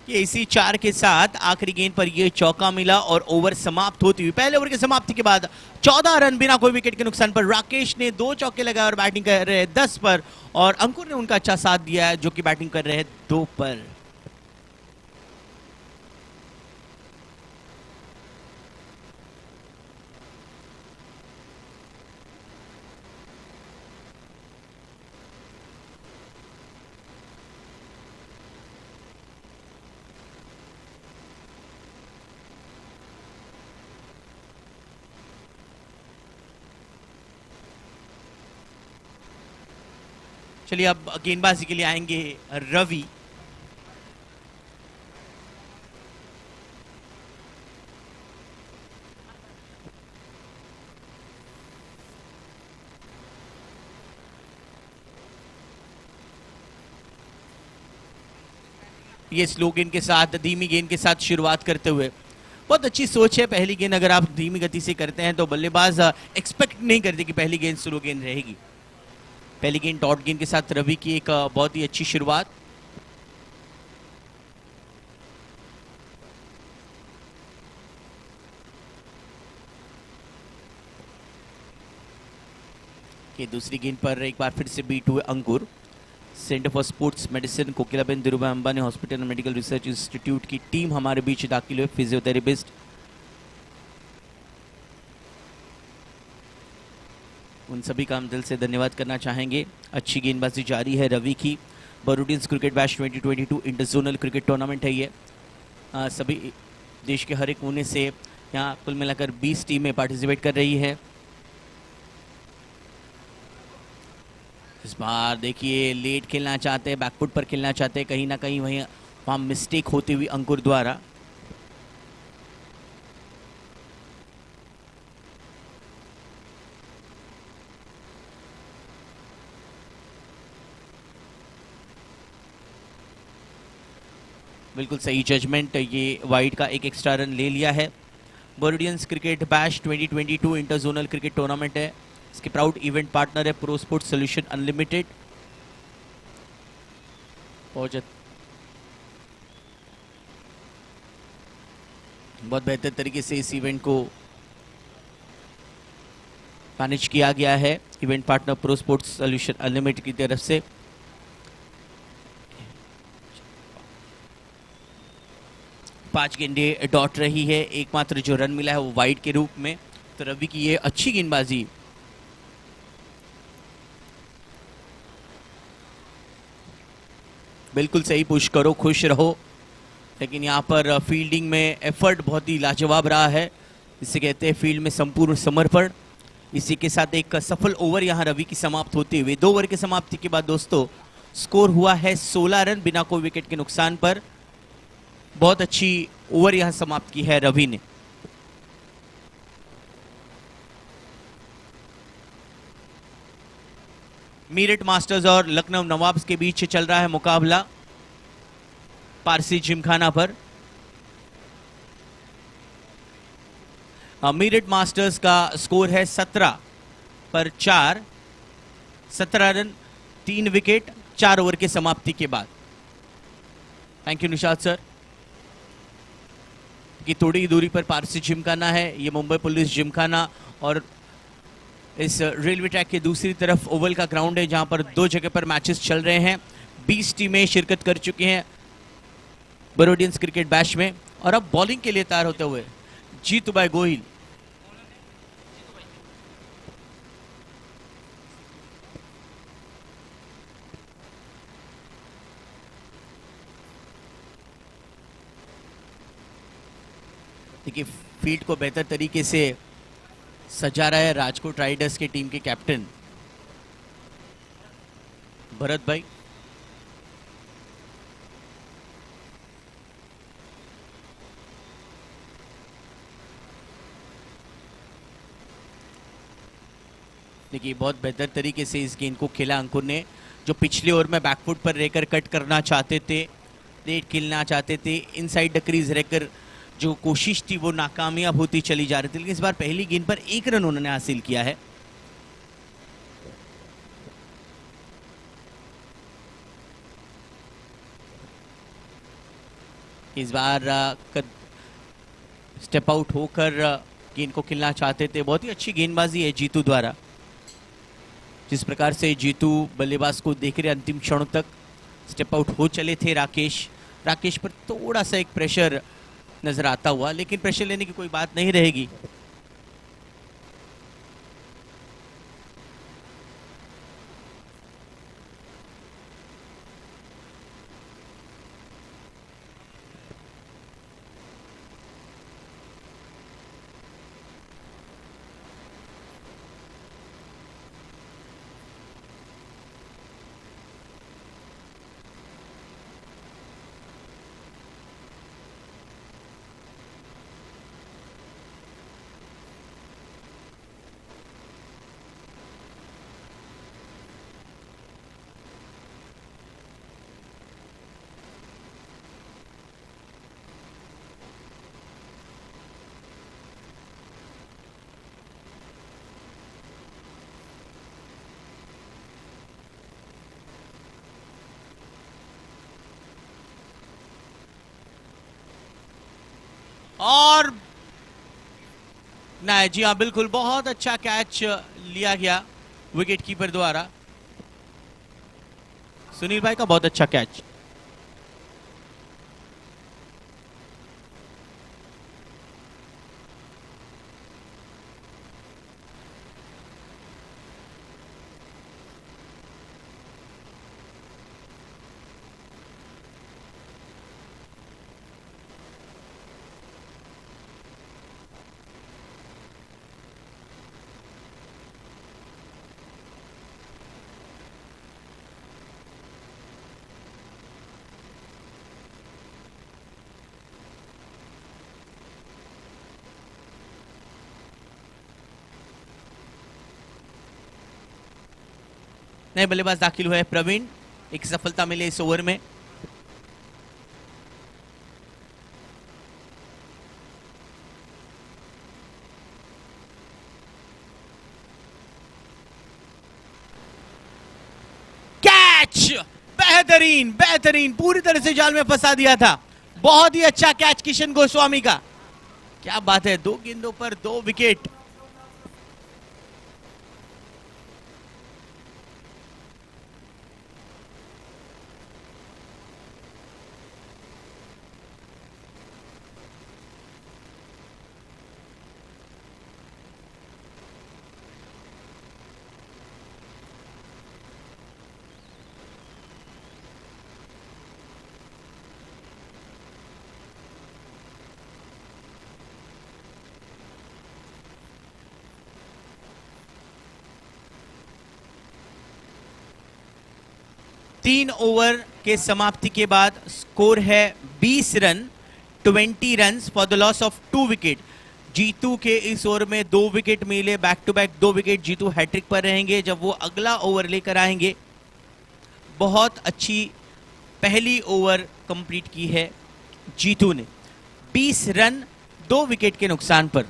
ये इसी 4 के साथ आखिरी गेंद पर ये चौका मिला और ओवर समाप्त होती हुई, पहले ओवर की समाप्ति के बाद 14 रन बिना कोई विकेट के नुकसान पर राकेश ने 2 चौके लगाए और बैटिंग कर रहे हैं 10 पर, और अंकुर ने उनका अच्छा साथ दिया है जो कि बैटिंग कर रहे हैं 2 पर। चलिए अब गेंदबाजी के लिए आएंगे रवि। ये स्लो गेंद के साथ, धीमी गेंद के साथ शुरुआत करते हुए, बहुत अच्छी सोच है। पहली गेंद अगर आप धीमी गति से करते हैं तो बल्लेबाज एक्सपेक्ट नहीं करते कि पहली गेंद स्लो गेंद रहेगी। पहली गेंद डॉट गेंद के साथ रवि की एक बहुत ही अच्छी शुरुआत। कि दूसरी गेंद पर एक बार फिर से बीट हुए Ankur. Centre for sports medicine Kokilaben Dhirubhai Ambani hospital and medical research institute की टीम हमारे बीच दाखिल हुए, फिजियोथेरेपिस्ट, उन सभी का हम दिल से धन्यवाद करना चाहेंगे। अच्छी गेंदबाजी जारी है रवि की। Barodians cricket bash 2022 inter zonal cricket tournament है ये। सभी देश के हर एक कोने से यहाँ कुल मिलाकर 20 टीमें पार्टिसिपेट कर रही है। इस बार देखिए लेट खेलना चाहते हैं, बैकफुट पर खेलना चाहते हैं, कहीं ना कहीं वहाँ मिस्टेक होती हुई अंकुर द्वारा। बिल्कुल सही जजमेंट, ये वाइड का एक एक्स्ट्रा रन ले लिया है। Barodians cricket bash 2022 inter zonal cricket tournament है। इसके प्राउड इवेंट पार्टनर है प्रो स्पोर्ट्स सॉल्यूशन अनलिमिटेड। बहुत बेहतर तरीके से इस इवेंट को मैनेज किया गया है event partner pro sports solution unlimited की तरफ से। 5 गेंदें डॉट रही है, एकमात्र जो रन मिला है वो वाइड के रूप में। तो रवि की ये अच्छी गेंदबाजी, बिल्कुल सही, पुश करो खुश रहो, लेकिन यहाँ पर फील्डिंग में एफर्ट बहुत ही लाजवाब रहा है। इसे कहते हैं फील्ड में संपूर्ण समर्पण। इसी के साथ एक सफल ओवर यहाँ रवि की समाप्त होते हुए 2 ओवर की समाप्ति के बाद दोस्तों स्कोर हुआ है 16 रन बिना कोई विकेट के नुकसान पर। बहुत अच्छी ओवर यहां समाप्त की है रवि ने। मीरठ मास्टर्स और लखनऊ नवाब्स के बीच चल रहा है मुकाबला पारसी जिमखाना पर। मीरठ मास्टर्स का स्कोर है 17 पर 4, 17 रन 3 विकेट 4 ओवर के समाप्ति के बाद। Thank you Nishad sir. कि थोड़ी ही दूरी पर पारसी जिमखाना है, ये मुंबई पुलिस जिमखाना, और इस रेलवे ट्रैक के दूसरी तरफ ओवल का ग्राउंड है जहां पर 2 जगह पर मैचेस चल रहे हैं। 20 टीमें शिरकत कर चुकी हैं। बरोडियंस क्रिकेट बैश में। और अब बॉलिंग के लिए तैयार होते हुए जीतूभाई गोहिल। देखिए फील्ड को बेहतर तरीके से सजा रहा है राजकोट राइडर्स की टीम के कैप्टन भरत भाई। देखिए बहुत बेहतर तरीके से इस गेंद को खेला अंकुर ने, जो पिछले ओवर में बैकफुट पर रहकर कट करना चाहते थे, रेड खेलना चाहते थे, इनसाइड द क्रीज रहकर जो कोशिश थी वो नाकामयाब होती चली जा रही थी। लेकिन इस बार पहली गेंद पर 1 रन उन्होंने हासिल किया है। इस बार स्टेप आउट होकर गेंद को खेलना चाहते थे। बहुत ही अच्छी गेंदबाजी है जीतू द्वारा। जिस प्रकार से जीतू बल्लेबाज को देख रहे अंतिम क्षणों तक, स्टेप आउट हो चले थे राकेश पर थोड़ा सा एक प्रेशर नजर आता हुआ, लेकिन प्रेशर लेने की कोई बात नहीं रहेगी। और नहीं जी हाँ, बिल्कुल बहुत अच्छा कैच लिया गया विकेट कीपर द्वारा। सुनील भाई का बहुत अच्छा कैच। नए बल्लेबाज दाखिल हुए प्रवीण, एक सफलता मिले इस ओवर में। कैच बेहतरीन बेहतरीन, पूरी तरह से जाल में फंसा दिया था। बहुत ही अच्छा कैच किशन गोस्वामी का, क्या बात है, 2 गेंदों पर 2 विकेट। तीन ओवर के समाप्ति के बाद स्कोर है 20 run, 20 run for the loss of 2 wicket. Jeetu के इस ओवर में 2 विकेट मिले, back to back 2 wicket. Jeetu hat trick पर रहेंगे जब वो अगला ओवर लेकर आएंगे। बहुत अच्छी पहली ओवर कंप्लीट की है जीतू ने, 20 रन 2 विकेट के नुकसान पर।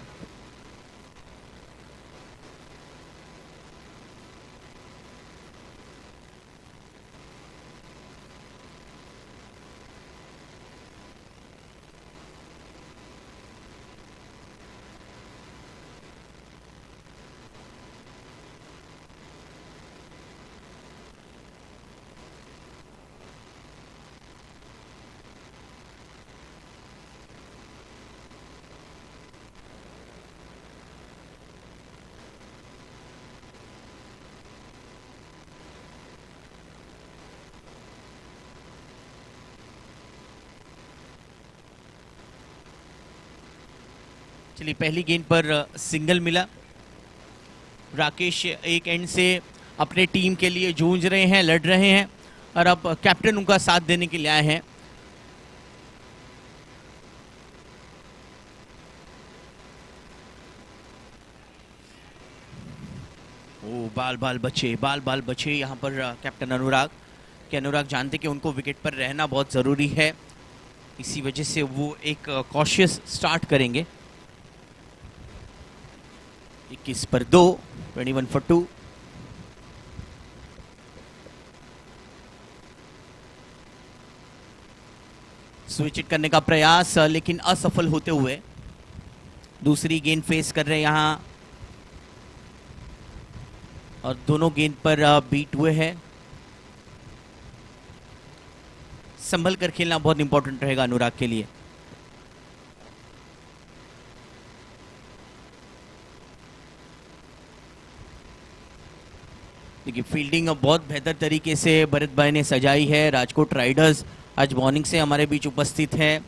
चलिए, पहली गेंद पर सिंगल मिला। राकेश एक एंड से अपने टीम के लिए जूझ रहे हैं, लड़ रहे हैं, और अब कैप्टन उनका साथ देने के लिए आए हैं। ओ, बाल बाल बचे यहाँ पर कैप्टन अनुराग कि अनुराग जानते कि उनको विकेट पर रहना बहुत ज़रूरी है, इसी वजह से वो एक कॉशियस स्टार्ट करेंगे। 21 पर 2, 21 for 2। स्विच इट करने का प्रयास लेकिन असफल होते हुए। दूसरी गेंद फेस कर रहे हैं यहाँ, और दोनों गेंद पर बीट हुए हैं। संभल कर खेलना बहुत इंपॉर्टेंट रहेगा अनुराग के लिए। देखिए, फील्डिंग बहुत बेहतर तरीके से भरत भाई ने सजाई है। राजकोट राइडर्स आज मॉर्निंग से हमारे बीच उपस्थित है।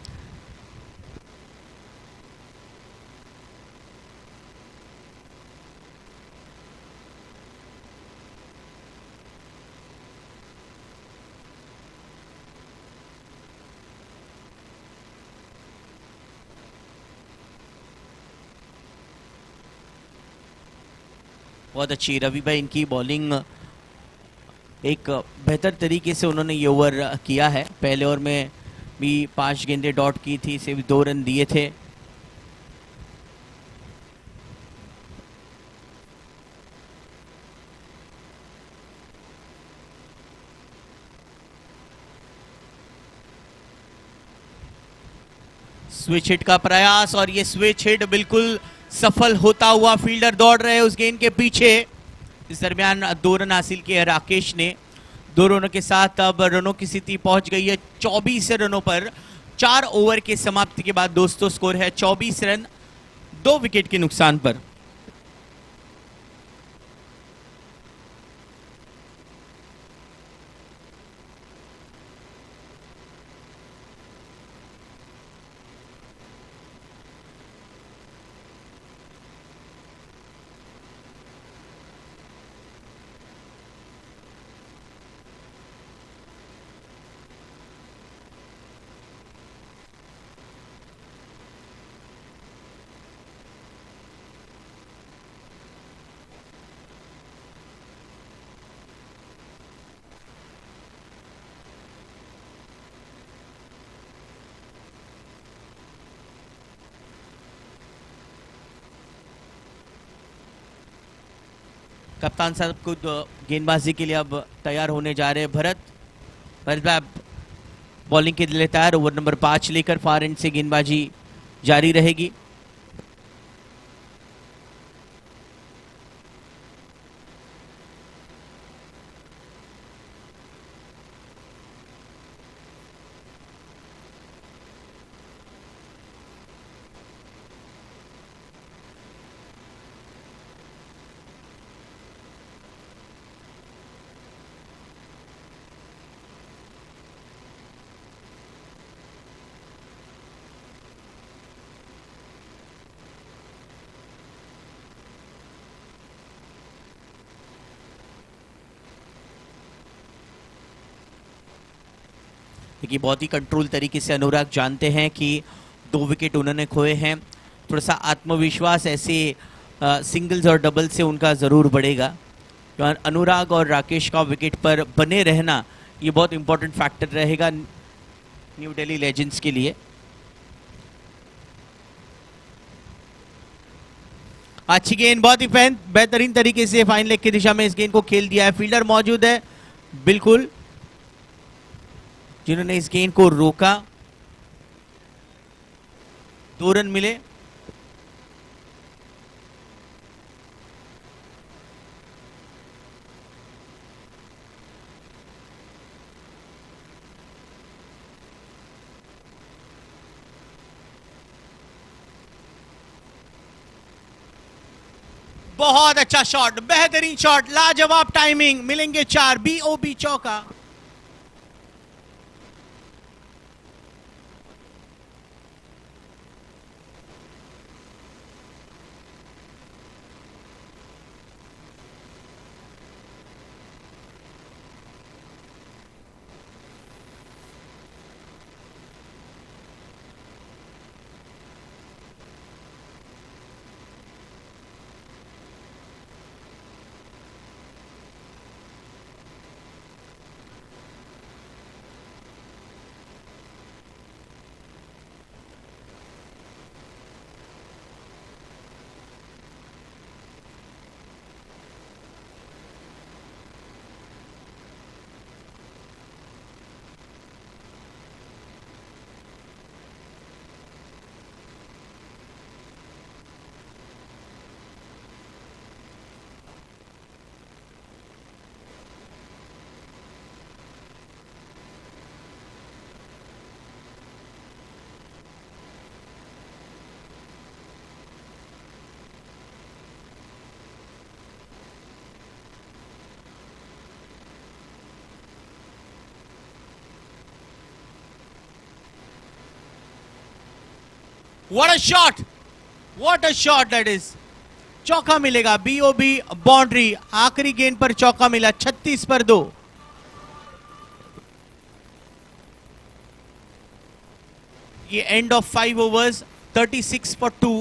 बहुत अच्छी रवि भाई, इनकी बॉलिंग एक बेहतर तरीके से उन्होंने ये ओवर किया है। पहले ओवर में भी 5 गेंदें डॉट की थी, सिर्फ 2 रन दिए थे। स्विच हिट का प्रयास, और ये स्विच हिट बिल्कुल सफल होता हुआ। फील्डर दौड़ रहे हैं उस गेंद के पीछे। इस दरमियान 2 रन हासिल किए राकेश ने। 2 रनों के साथ अब रनों की स्थिति पहुंच गई है 24 रनों पर। 4 ओवर के समाप्ति के बाद दोस्तों स्कोर है 24 रन 2 विकेट के नुकसान पर। कप्तान साहब खुद गेंदबाजी के लिए अब तैयार होने जा रहे हैं। भरत बॉलिंग के लिए तैयार। ओवर नंबर 5 लेकर फार एंड से गेंदबाजी जारी रहेगी। देखिए, बहुत ही कंट्रोल तरीके से अनुराग जानते हैं कि 2 विकेट उन्होंने खोए हैं। थोड़ा सा आत्मविश्वास ऐसे सिंगल्स और डबल से उनका ज़रूर बढ़ेगा। तो अनुराग और राकेश का विकेट पर बने रहना ये बहुत इंपॉर्टेंट फैक्टर रहेगा न्यू दिल्ली लेजेंड्स के लिए। अच्छी गेंद, बहुत ही बेहतरीन तरीके से फाइन लेग की दिशा में इस गेंद को खेल दिया है। फील्डर मौजूद है बिल्कुल, जिन्होंने इस गेंद को रोका। 2 रन मिले। बहुत अच्छा शॉट, बेहतरीन शॉट, लाजवाब टाइमिंग। मिलेंगे 4, BOB चौका। What a shot, what a shot that is. चौका मिलेगा, बीओबी बाउंड्री, आखिरी गेंद पर चौका मिला, 36 पर 2। ये एंड ऑफ 5 ओवर्स, 36 for 2।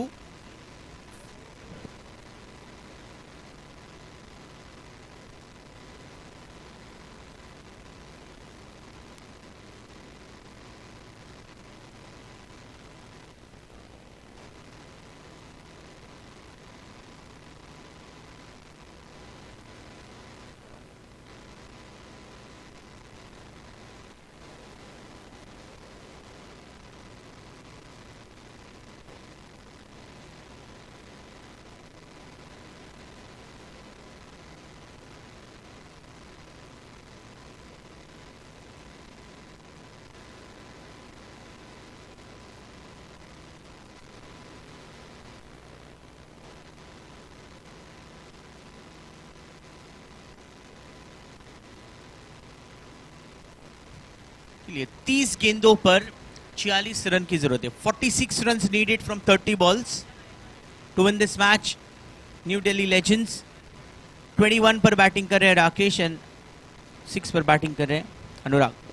लिए 30 गेंदों पर 46 रन की जरूरत है। 46 run needed from 30 balls to win this match. New Delhi Legends 21 पर बैटिंग कर रहे हैं राकेश एंड 6 पर बैटिंग कर रहे हैं अनुराग।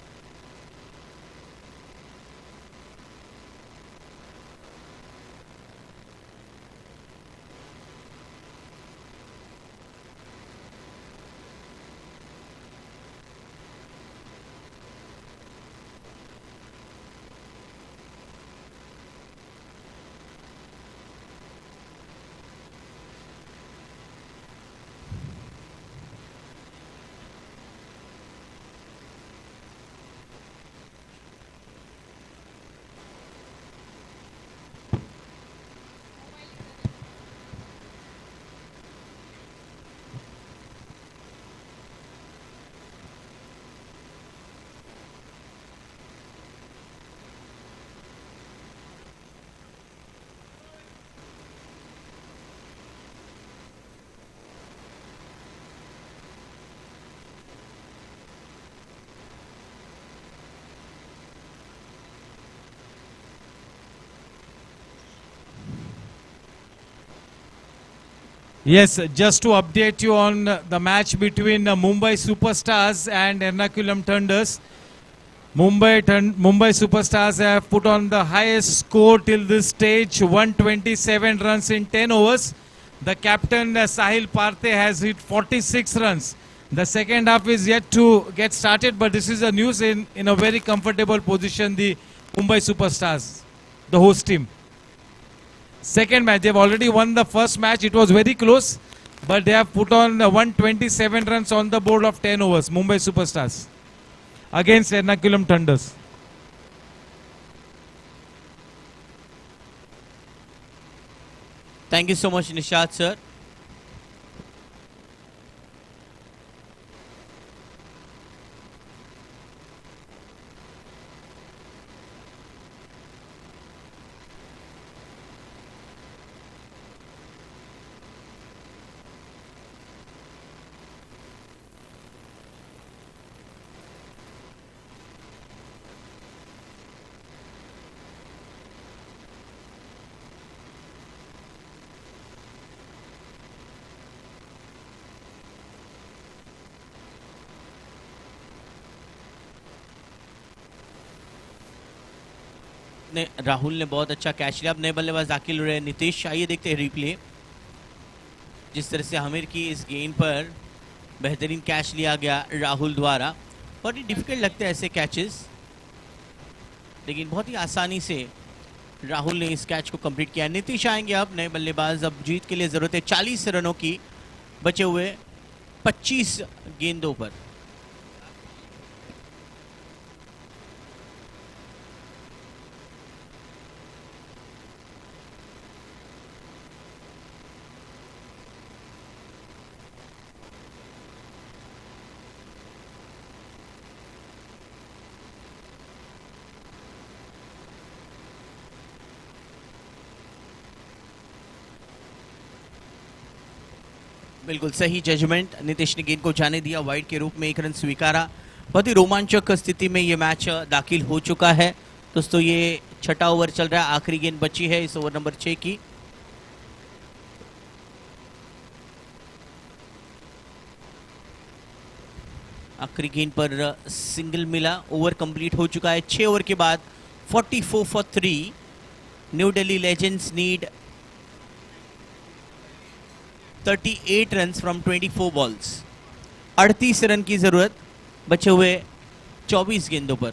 Yes, just to update you on the match between Mumbai Superstars and Ernakulam Thunders. Mumbai Superstars have put on the highest score till this stage, 127 runs in 10 overs. The captain Sahil Parthe has hit 46 runs. The second half is yet to get started, but this is a news in a very comfortable position, the Mumbai Superstars, the host team. Second match, they've already won the first match. It was very close, but they have put on 127 runs on the board of 10 overs, Mumbai Superstars, against Ernakulam Thunders. Thank you so much, Nishad sir. Rahul ने बहुत अच्छा catch लिया। अब नए बल्लेबाज दाखिल हो रहे हैं नीतीश। आइए देखते हैं रिप्ले। जिस तरह से आमिर की इस गेंद पर बेहतरीन कैच लिया गया राहुल द्वारा। बहुत ही डिफिकल्ट लगते हैं ऐसे कैचेस, लेकिन बहुत ही आसानी से राहुल ने इस कैच को कंप्लीट किया। नीतीश आएंगे अब नए बल्लेबाज। अब जीत के लिए जरूरत है 40 रनों की, बचे हुए 25 गेंदों पर। बिल्कुल सही जजमेंट। नीतीश ने गेंद को जाने दिया, वाइड के रूप में 1 रन स्वीकारा। बहुत ही रोमांचक स्थिति में ये मैच दाखिल हो चुका है दोस्तों। ये छठा ओवर चल रहा है, आखिरी गेंद बची है इस ओवर नंबर 6 की। आखिरी गेंद पर सिंगल मिला, ओवर कंप्लीट हो चुका है। 6 ओवर के बाद 44 for 3। New Delhi legends need 38 run from 24 balls. 38 run की जरूरत बचे हुए 24 गेंदों पर।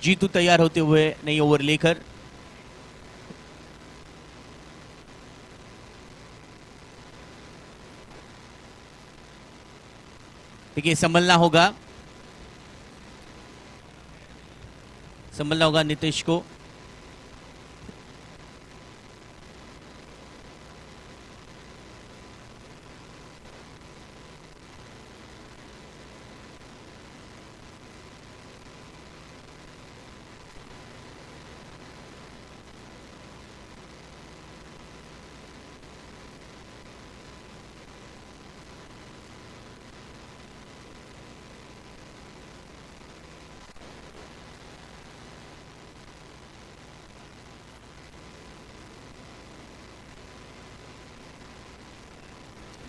जीतू तैयार होते हुए नई ओवर लेकर। देखिए संभलना होगा नीतीश को।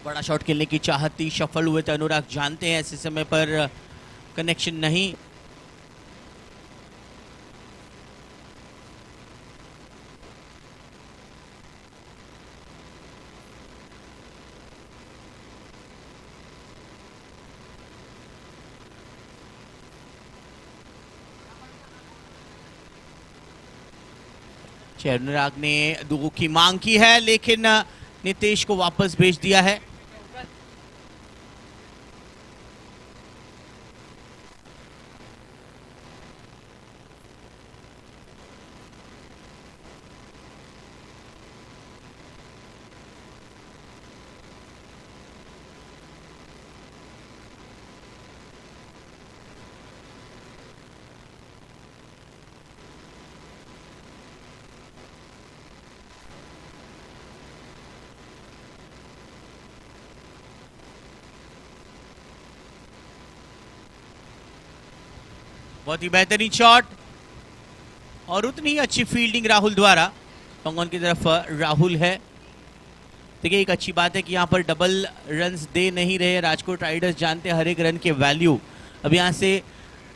बड़ा शॉट खेलने की चाहत थी, सफल हुए थे अनुराग। जानते हैं ऐसे समय पर कनेक्शन नहीं। अनुराग ने दुगो की मांग की है, लेकिन नीतीश को वापस भेज दिया है। बहुत ही बेहतरीन शॉट और उतनी ही अच्छी फील्डिंग राहुल द्वारा। पंगोन की तरफ राहुल है। देखिए एक अच्छी बात है कि यहाँ पर डबल रन्स दे नहीं रहे राजकोट राइडर्स। जानते हैं हर एक रन के वैल्यू। अब यहाँ से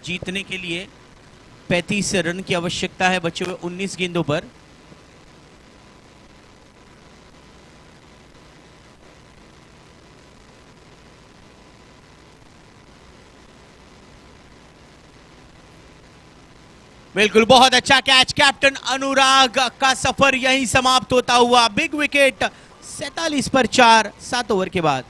जीतने के लिए 35 रन की आवश्यकता है बचे हुए 19 गेंदों पर। बिल्कुल बहुत अच्छा कैच, कैप्टन अनुराग का सफर यहीं समाप्त होता हुआ। बिग विकेट 47 पर 4 7 ओवर के बाद।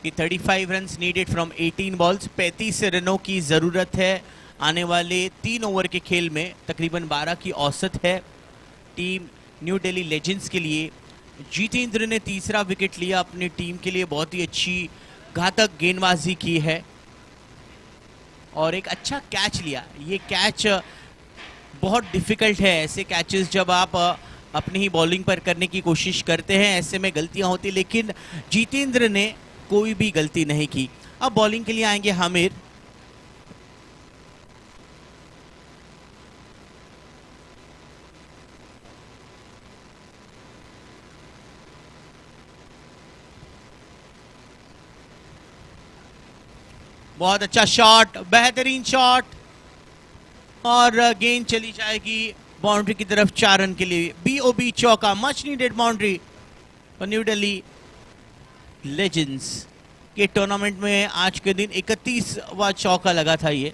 कि 35 रन्स नीडेड फ्रॉम 18 बॉल्स। 35 रनों की जरूरत है आने वाले 3 ओवर के खेल में। तकरीबन 12 की औसत है टीम न्यू दिल्ली लेजेंड्स के लिए। जितेंद्र ने तीसरा विकेट लिया अपनी टीम के लिए। बहुत ही अच्छी घातक गेंदबाजी की है। और एक अच्छा कैच लिया। ये कैच बहुत डिफिकल्ट है, ऐसे कैचेस जब आप अपनी ही बॉलिंग पर करने की कोशिश करते हैं ऐसे में गलतियां होती, लेकिन जितेंद्र ने कोई भी गलती नहीं की। अब बॉलिंग के लिए आएंगे हामिर। बहुत अच्छा शॉट, बेहतरीन शॉट, और गेंद चली जाएगी बाउंड्री की तरफ 4 रन के लिए। बीओबी चौका, मच नीडेड बाउंड्री और न्यू दिल्ली लेजेंड्स के टूर्नामेंट में आज के दिन 31वां चौका लगा था ये।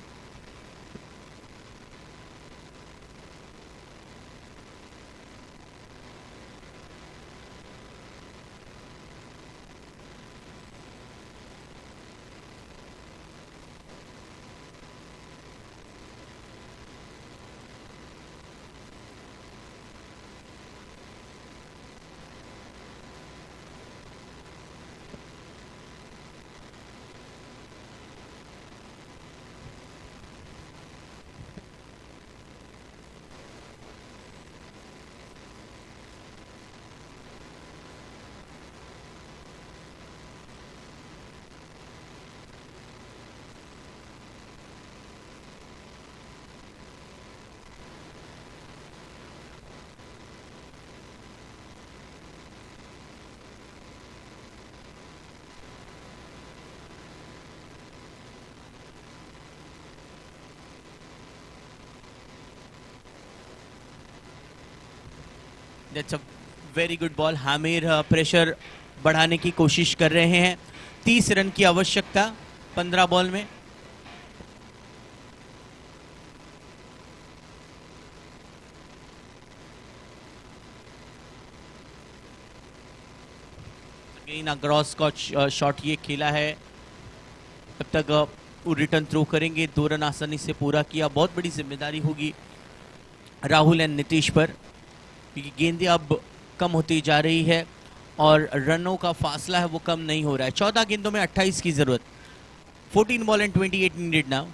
That's a very good ball. Hamir pressure बढ़ाने की कोशिश कर रहे हैं। 30 रन की आवश्यकता 15 बॉल में। क्रॉस शॉट ये खेला है, अब तक वो रिटर्न थ्रो करेंगे। 2 रन आसानी से पूरा किया। बहुत बड़ी जिम्मेदारी होगी राहुल एंड नीतीश पर, क्योंकि गेंदें अब कम होती जा रही है और रनों का फासला है वो कम नहीं हो रहा है। 14 गेंदों में 28 की जरूरत। 14 बॉल एंड 28 नीडेड नाउ।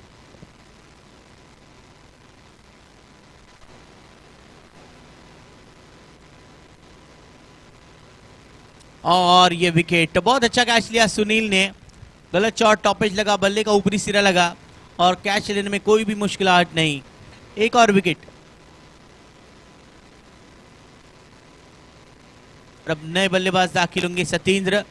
और ये विकेट, बहुत अच्छा कैच लिया सुनील ने। गलत शॉट, टॉपेज लगा, बल्ले का ऊपरी सिरा लगा और कैच लेने में कोई भी मुश्किलात नहीं। एक और विकेट। अब नए बल्लेबाज दाखिल होंगे, सतेंद्र।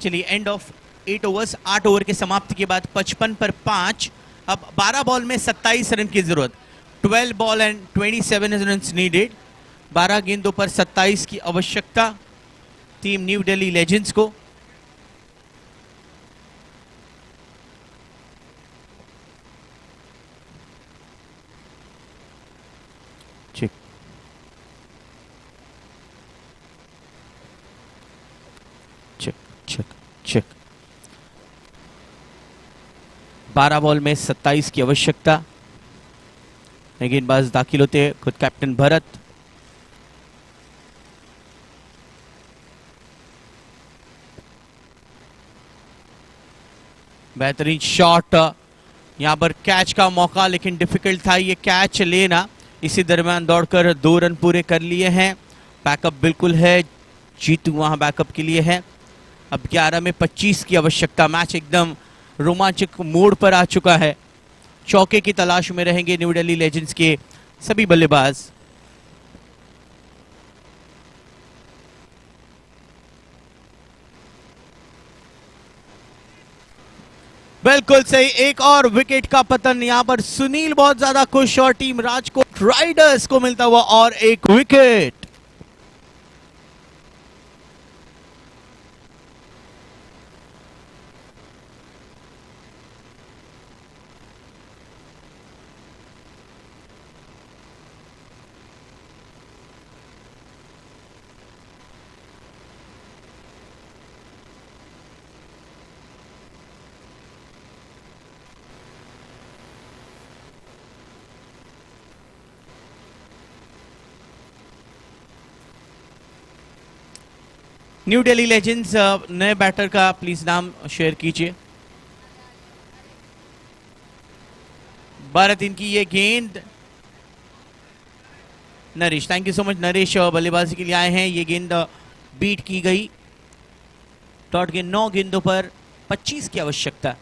चलिए, एंड ऑफ 8 ओवर्स, 8 ओवर के समाप्ति के बाद 55 पर 5। अब 12 बॉल में 27 रन की जरूरत। 12 बॉल एंड 27 रन नीडेड। 12 गेंदों पर 27 की आवश्यकता टीम न्यू दिल्ली लेजेंड्स को। Check check check check. 12 ball में 27 की आवश्यकता। गेंदबाज दाखिल होते हैं, खुद कैप्टन भरत। बेहतरीन शॉट, यहां पर कैच का मौका, लेकिन डिफिकल्ट था ये कैच लेना। इसी दरमियान दौड़कर 2 रन पूरे कर लिए हैं। बैकअप बिल्कुल है, जीतू वहां बैकअप के लिए है। अब 11 में 25 की आवश्यकता। मैच एकदम रोमांचक मोड़ पर आ चुका है। चौके की तलाश में रहेंगे न्यू दिल्ली लेजेंड्स के सभी बल्लेबाज। बिल्कुल सही, एक और विकेट का पतन। यहां पर सुनील बहुत ज्यादा खुश और टीम राजकोट राइडर्स को मिलता हुआ और एक विकेट। न्यू दिल्ली लेजेंड्स नए बैटर का प्लीज नाम शेयर कीजिए। भारत इनकी ये गेंद, Naresh, thank you so much Naresh, बल्लेबाजी के लिए आए हैं। ये गेंद बीट की गई। डॉट गेंद 9 गेंदों पर 25 की आवश्यकता।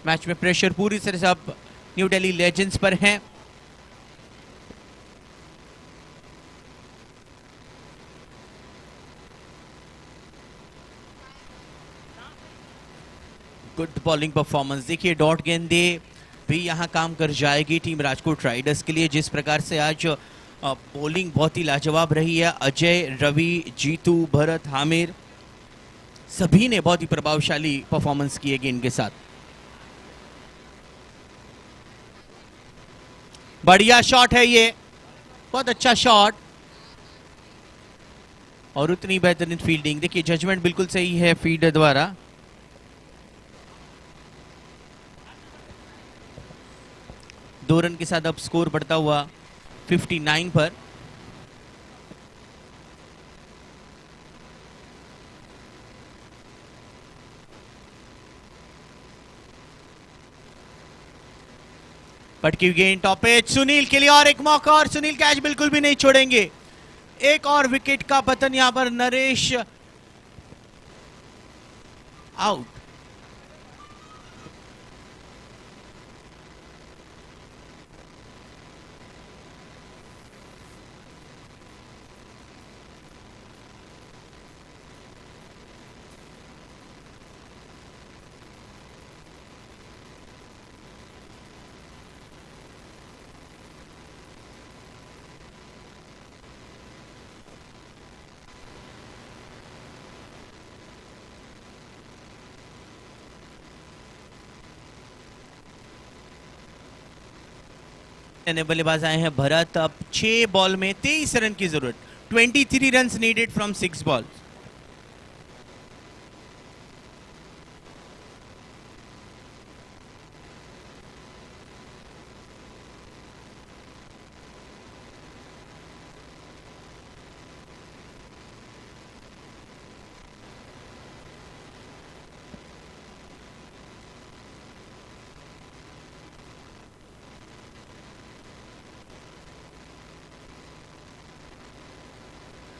मैच में प्रेशर पूरी तरह से अब न्यू दिल्ली लेजेंड्स पर है। Good bowling performance. देखिए डॉट गेंदे भी यहां काम कर जाएगी टीम राजकोट राइडर्स के लिए। जिस प्रकार से आज बॉलिंग बहुत ही लाजवाब रही है, अजय, रवि, जीतू, भरत, हामिर सभी ने बहुत ही प्रभावशाली परफॉर्मेंस की है गेंद के साथ। बढ़िया शॉट है ये, बहुत अच्छा शॉट और उतनी बेहतरीन फील्डिंग। देखिए जजमेंट बिल्कुल सही है फील्डर द्वारा। दो रन के साथ अब स्कोर बढ़ता हुआ 59 पर। पटकी गेंद टॉप एज, सुनील के लिए और एक मौका और सुनील कैच बिल्कुल भी नहीं छोड़ेंगे। एक और विकेट का पतन यहां पर। नरेश आउट। बल्लेबाज आए हैं भरत। अब 6 बॉल में 23 रन की जरूरत। 23 run needed from 6 ball.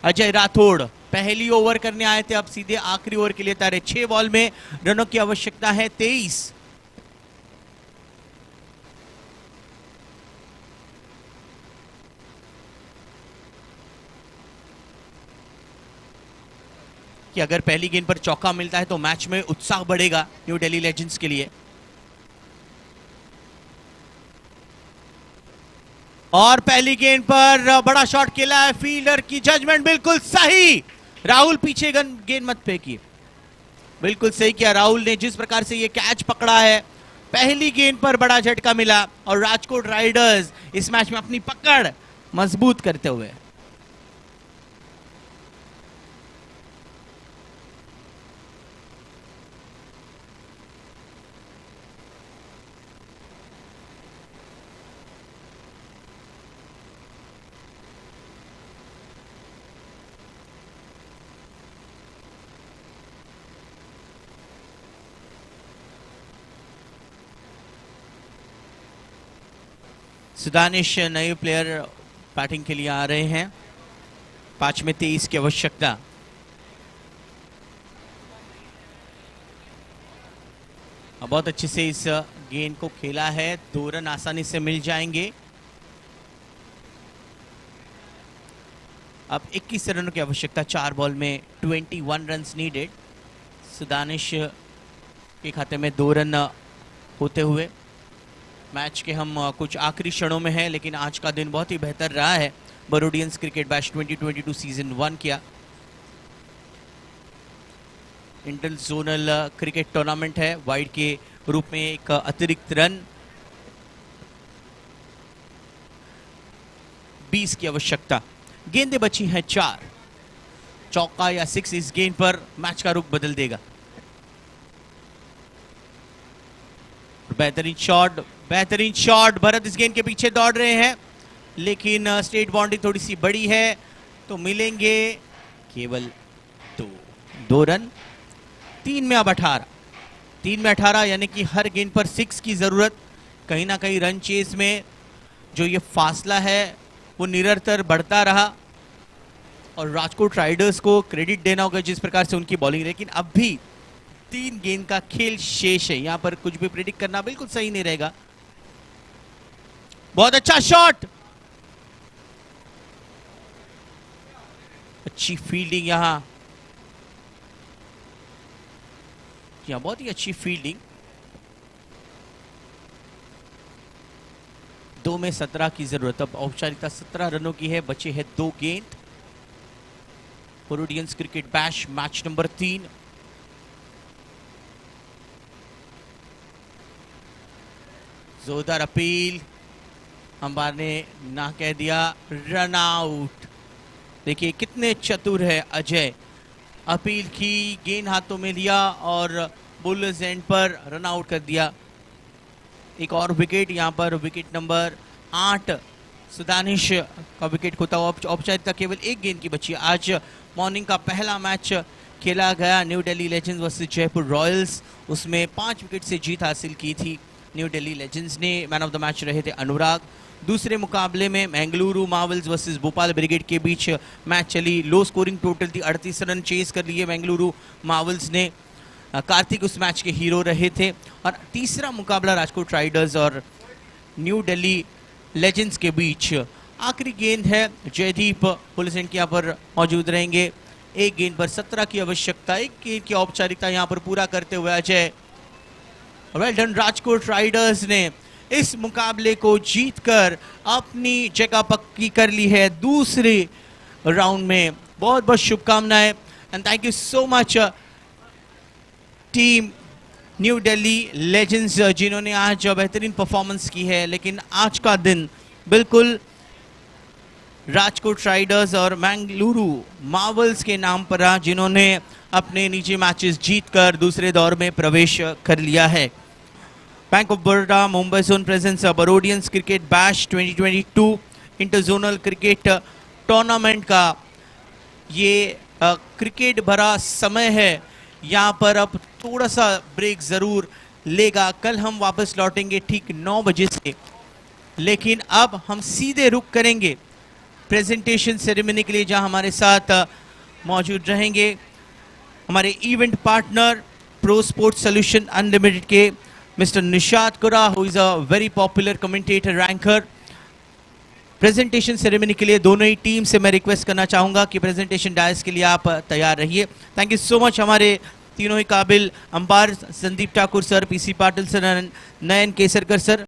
Ajay Rathore पहली ओवर करने आए थे, अब सीधे आखिरी ओवर के लिए तैयार है। 6 बॉल में रनों की आवश्यकता है 23। कि अगर पहली गेंद पर चौका मिलता है तो मैच में उत्साह बढ़ेगा न्यू दिल्ली लेजेंड्स के लिए। और पहली गेंद पर बड़ा शॉट खेला है, फील्डर की जजमेंट बिल्कुल सही। राहुल पीछे गेंद मत फेंकी, बिल्कुल सही किया राहुल ने। जिस प्रकार से ये कैच पकड़ा है, पहली गेंद पर बड़ा झटका मिला और राजकोट राइडर्स इस मैच में अपनी पकड़ मजबूत करते हुए। सुदानिश नए प्लेयर बैटिंग के लिए आ रहे हैं। 5 में 23 की आवश्यकता। बहुत अच्छे से इस गेंद को खेला है, 2 रन आसानी से मिल जाएंगे। अब 21 रनों की आवश्यकता, 4 बॉल में 21 रन्स नीडेड। सुदानिश के खाते में 2 रन होते हुए मैच के हम कुछ आखिरी क्षणों में हैं, लेकिन आज का दिन बहुत ही बेहतर रहा है बरोडियंस क्रिकेट बैश 2022 सीजन 1 किया। इंटर जोनल क्रिकेट टूर्नामेंट है, वाइड के रूप में एक अतिरिक्त रन, 20 की आवश्यकता। गेंदें बची हैं 4, चौका या 6 इस गेंद पर मैच का रुख बदल देगा। बेहतरीन शॉट, भरत इस गेंद के पीछे दौड़ रहे हैं, लेकिन स्टेट बाउंड्री थोड़ी सी बड़ी है, तो मिलेंगे केवल 2 रन। 3 में अब 18 यानी कि हर गेंद पर 6 की जरूरत। कहीं ना कहीं रन चेस में जो ये फासला है वो निरंतर बढ़ता रहा, और राजकोट राइडर्स को क्रेडिट देना होगा जिस प्रकार से उनकी बॉलिंग, लेकिन अब भी 3 गेंद का खेल शेष है। यहां पर कुछ भी प्रेडिक्ट करना बिल्कुल सही नहीं रहेगा। बहुत अच्छा शॉट, अच्छी फील्डिंग यहां बहुत ही अच्छी फील्डिंग। 2 में 17 की जरूरत। अब औपचारिकता 17 रनों की है, बचे हैं 2 गेंद। बरोडियंस क्रिकेट बैश मैच नंबर 3। जोरदार अपील, अंपायर ने ना कह दिया, रन आउट। देखिए कितने चतुर है अजय, अपील की, गेंद हाथों में लिया और बॉलर्स एंड पर रन आउट कर दिया। एक और विकेट, यहां पर विकेट नंबर 8 सुदानिश का विकेट खोता हुआ। औपचारिकता केवल 1 गेंद की बची। आज मॉर्निंग का पहला मैच खेला गया new Delhi legends versus Jaipur Royals, उसमें 5 विकेट से जीत हासिल की थी न्यू दिल्ली लेजेंड्स ने। मैन ऑफ द मैच रहे थे अनुराग। दूसरे मुकाबले में Bengaluru Marvels versus Bhopal brigade के बीच मैच चली। लो स्कोरिंग टोटल थी, 38 रन चेस कर लिए बेंगलुरु मार्वल्स ने। कार्तिक उस मैच के हीरो रहे थे। और तीसरा मुकाबला राजकोट राइडर्स और न्यू दिल्ली लेजेंड्स के बीच। आखिरी गेंद है, जयदीप पुलिस एंड यहाँ पर मौजूद रहेंगे। 1 गेंद पर 17 की आवश्यकता, 1 गेंद की औपचारिकता यहाँ पर पूरा करते हुए Ajay. Well done, Rajkot Riders ने इस मुकाबले को जीतकर अपनी जगह पक्की कर ली है दूसरे राउंड में। बहुत बहुत शुभकामनाएं and thank you so much team New Delhi legends, जिन्होंने आज बेहतरीन परफॉर्मेंस की है। लेकिन आज का दिन बिल्कुल राजकोट राइडर्स और बेंगलुरु मार्वल्स के नाम पर रहा, जिन्होंने अपने निजी मैचेस जीतकर दूसरे दौर में प्रवेश कर लिया है। Bank of Baroda Mumbai zone presents Barodians cricket bash 2022 inter zonal cricket tournament का ये क्रिकेट भरा समय है। यहाँ पर अब थोड़ा सा ब्रेक जरूर लेगा। कल हम वापस लौटेंगे ठीक 9 बजे से, लेकिन अब हम सीधे रुक करेंगे प्रेजेंटेशन सेरेमनी के लिए, जहां हमारे साथ मौजूद रहेंगे हमारे event partner pro sports solution unlimited के मिस्टर निशात कुरा, who is a very popular commentator ranker. Presentation ceremony के लिए दोनों ही टीम से मैं रिक्वेस्ट करना चाहूंगा कि प्रेजेंटेशन डायस के लिए आप तैयार रहिए। थैंक यू सो मच हमारे तीनों ही काबिल umpire Sandeep Thakur sir, PC Patil sir, Nayan Kesarkar sir.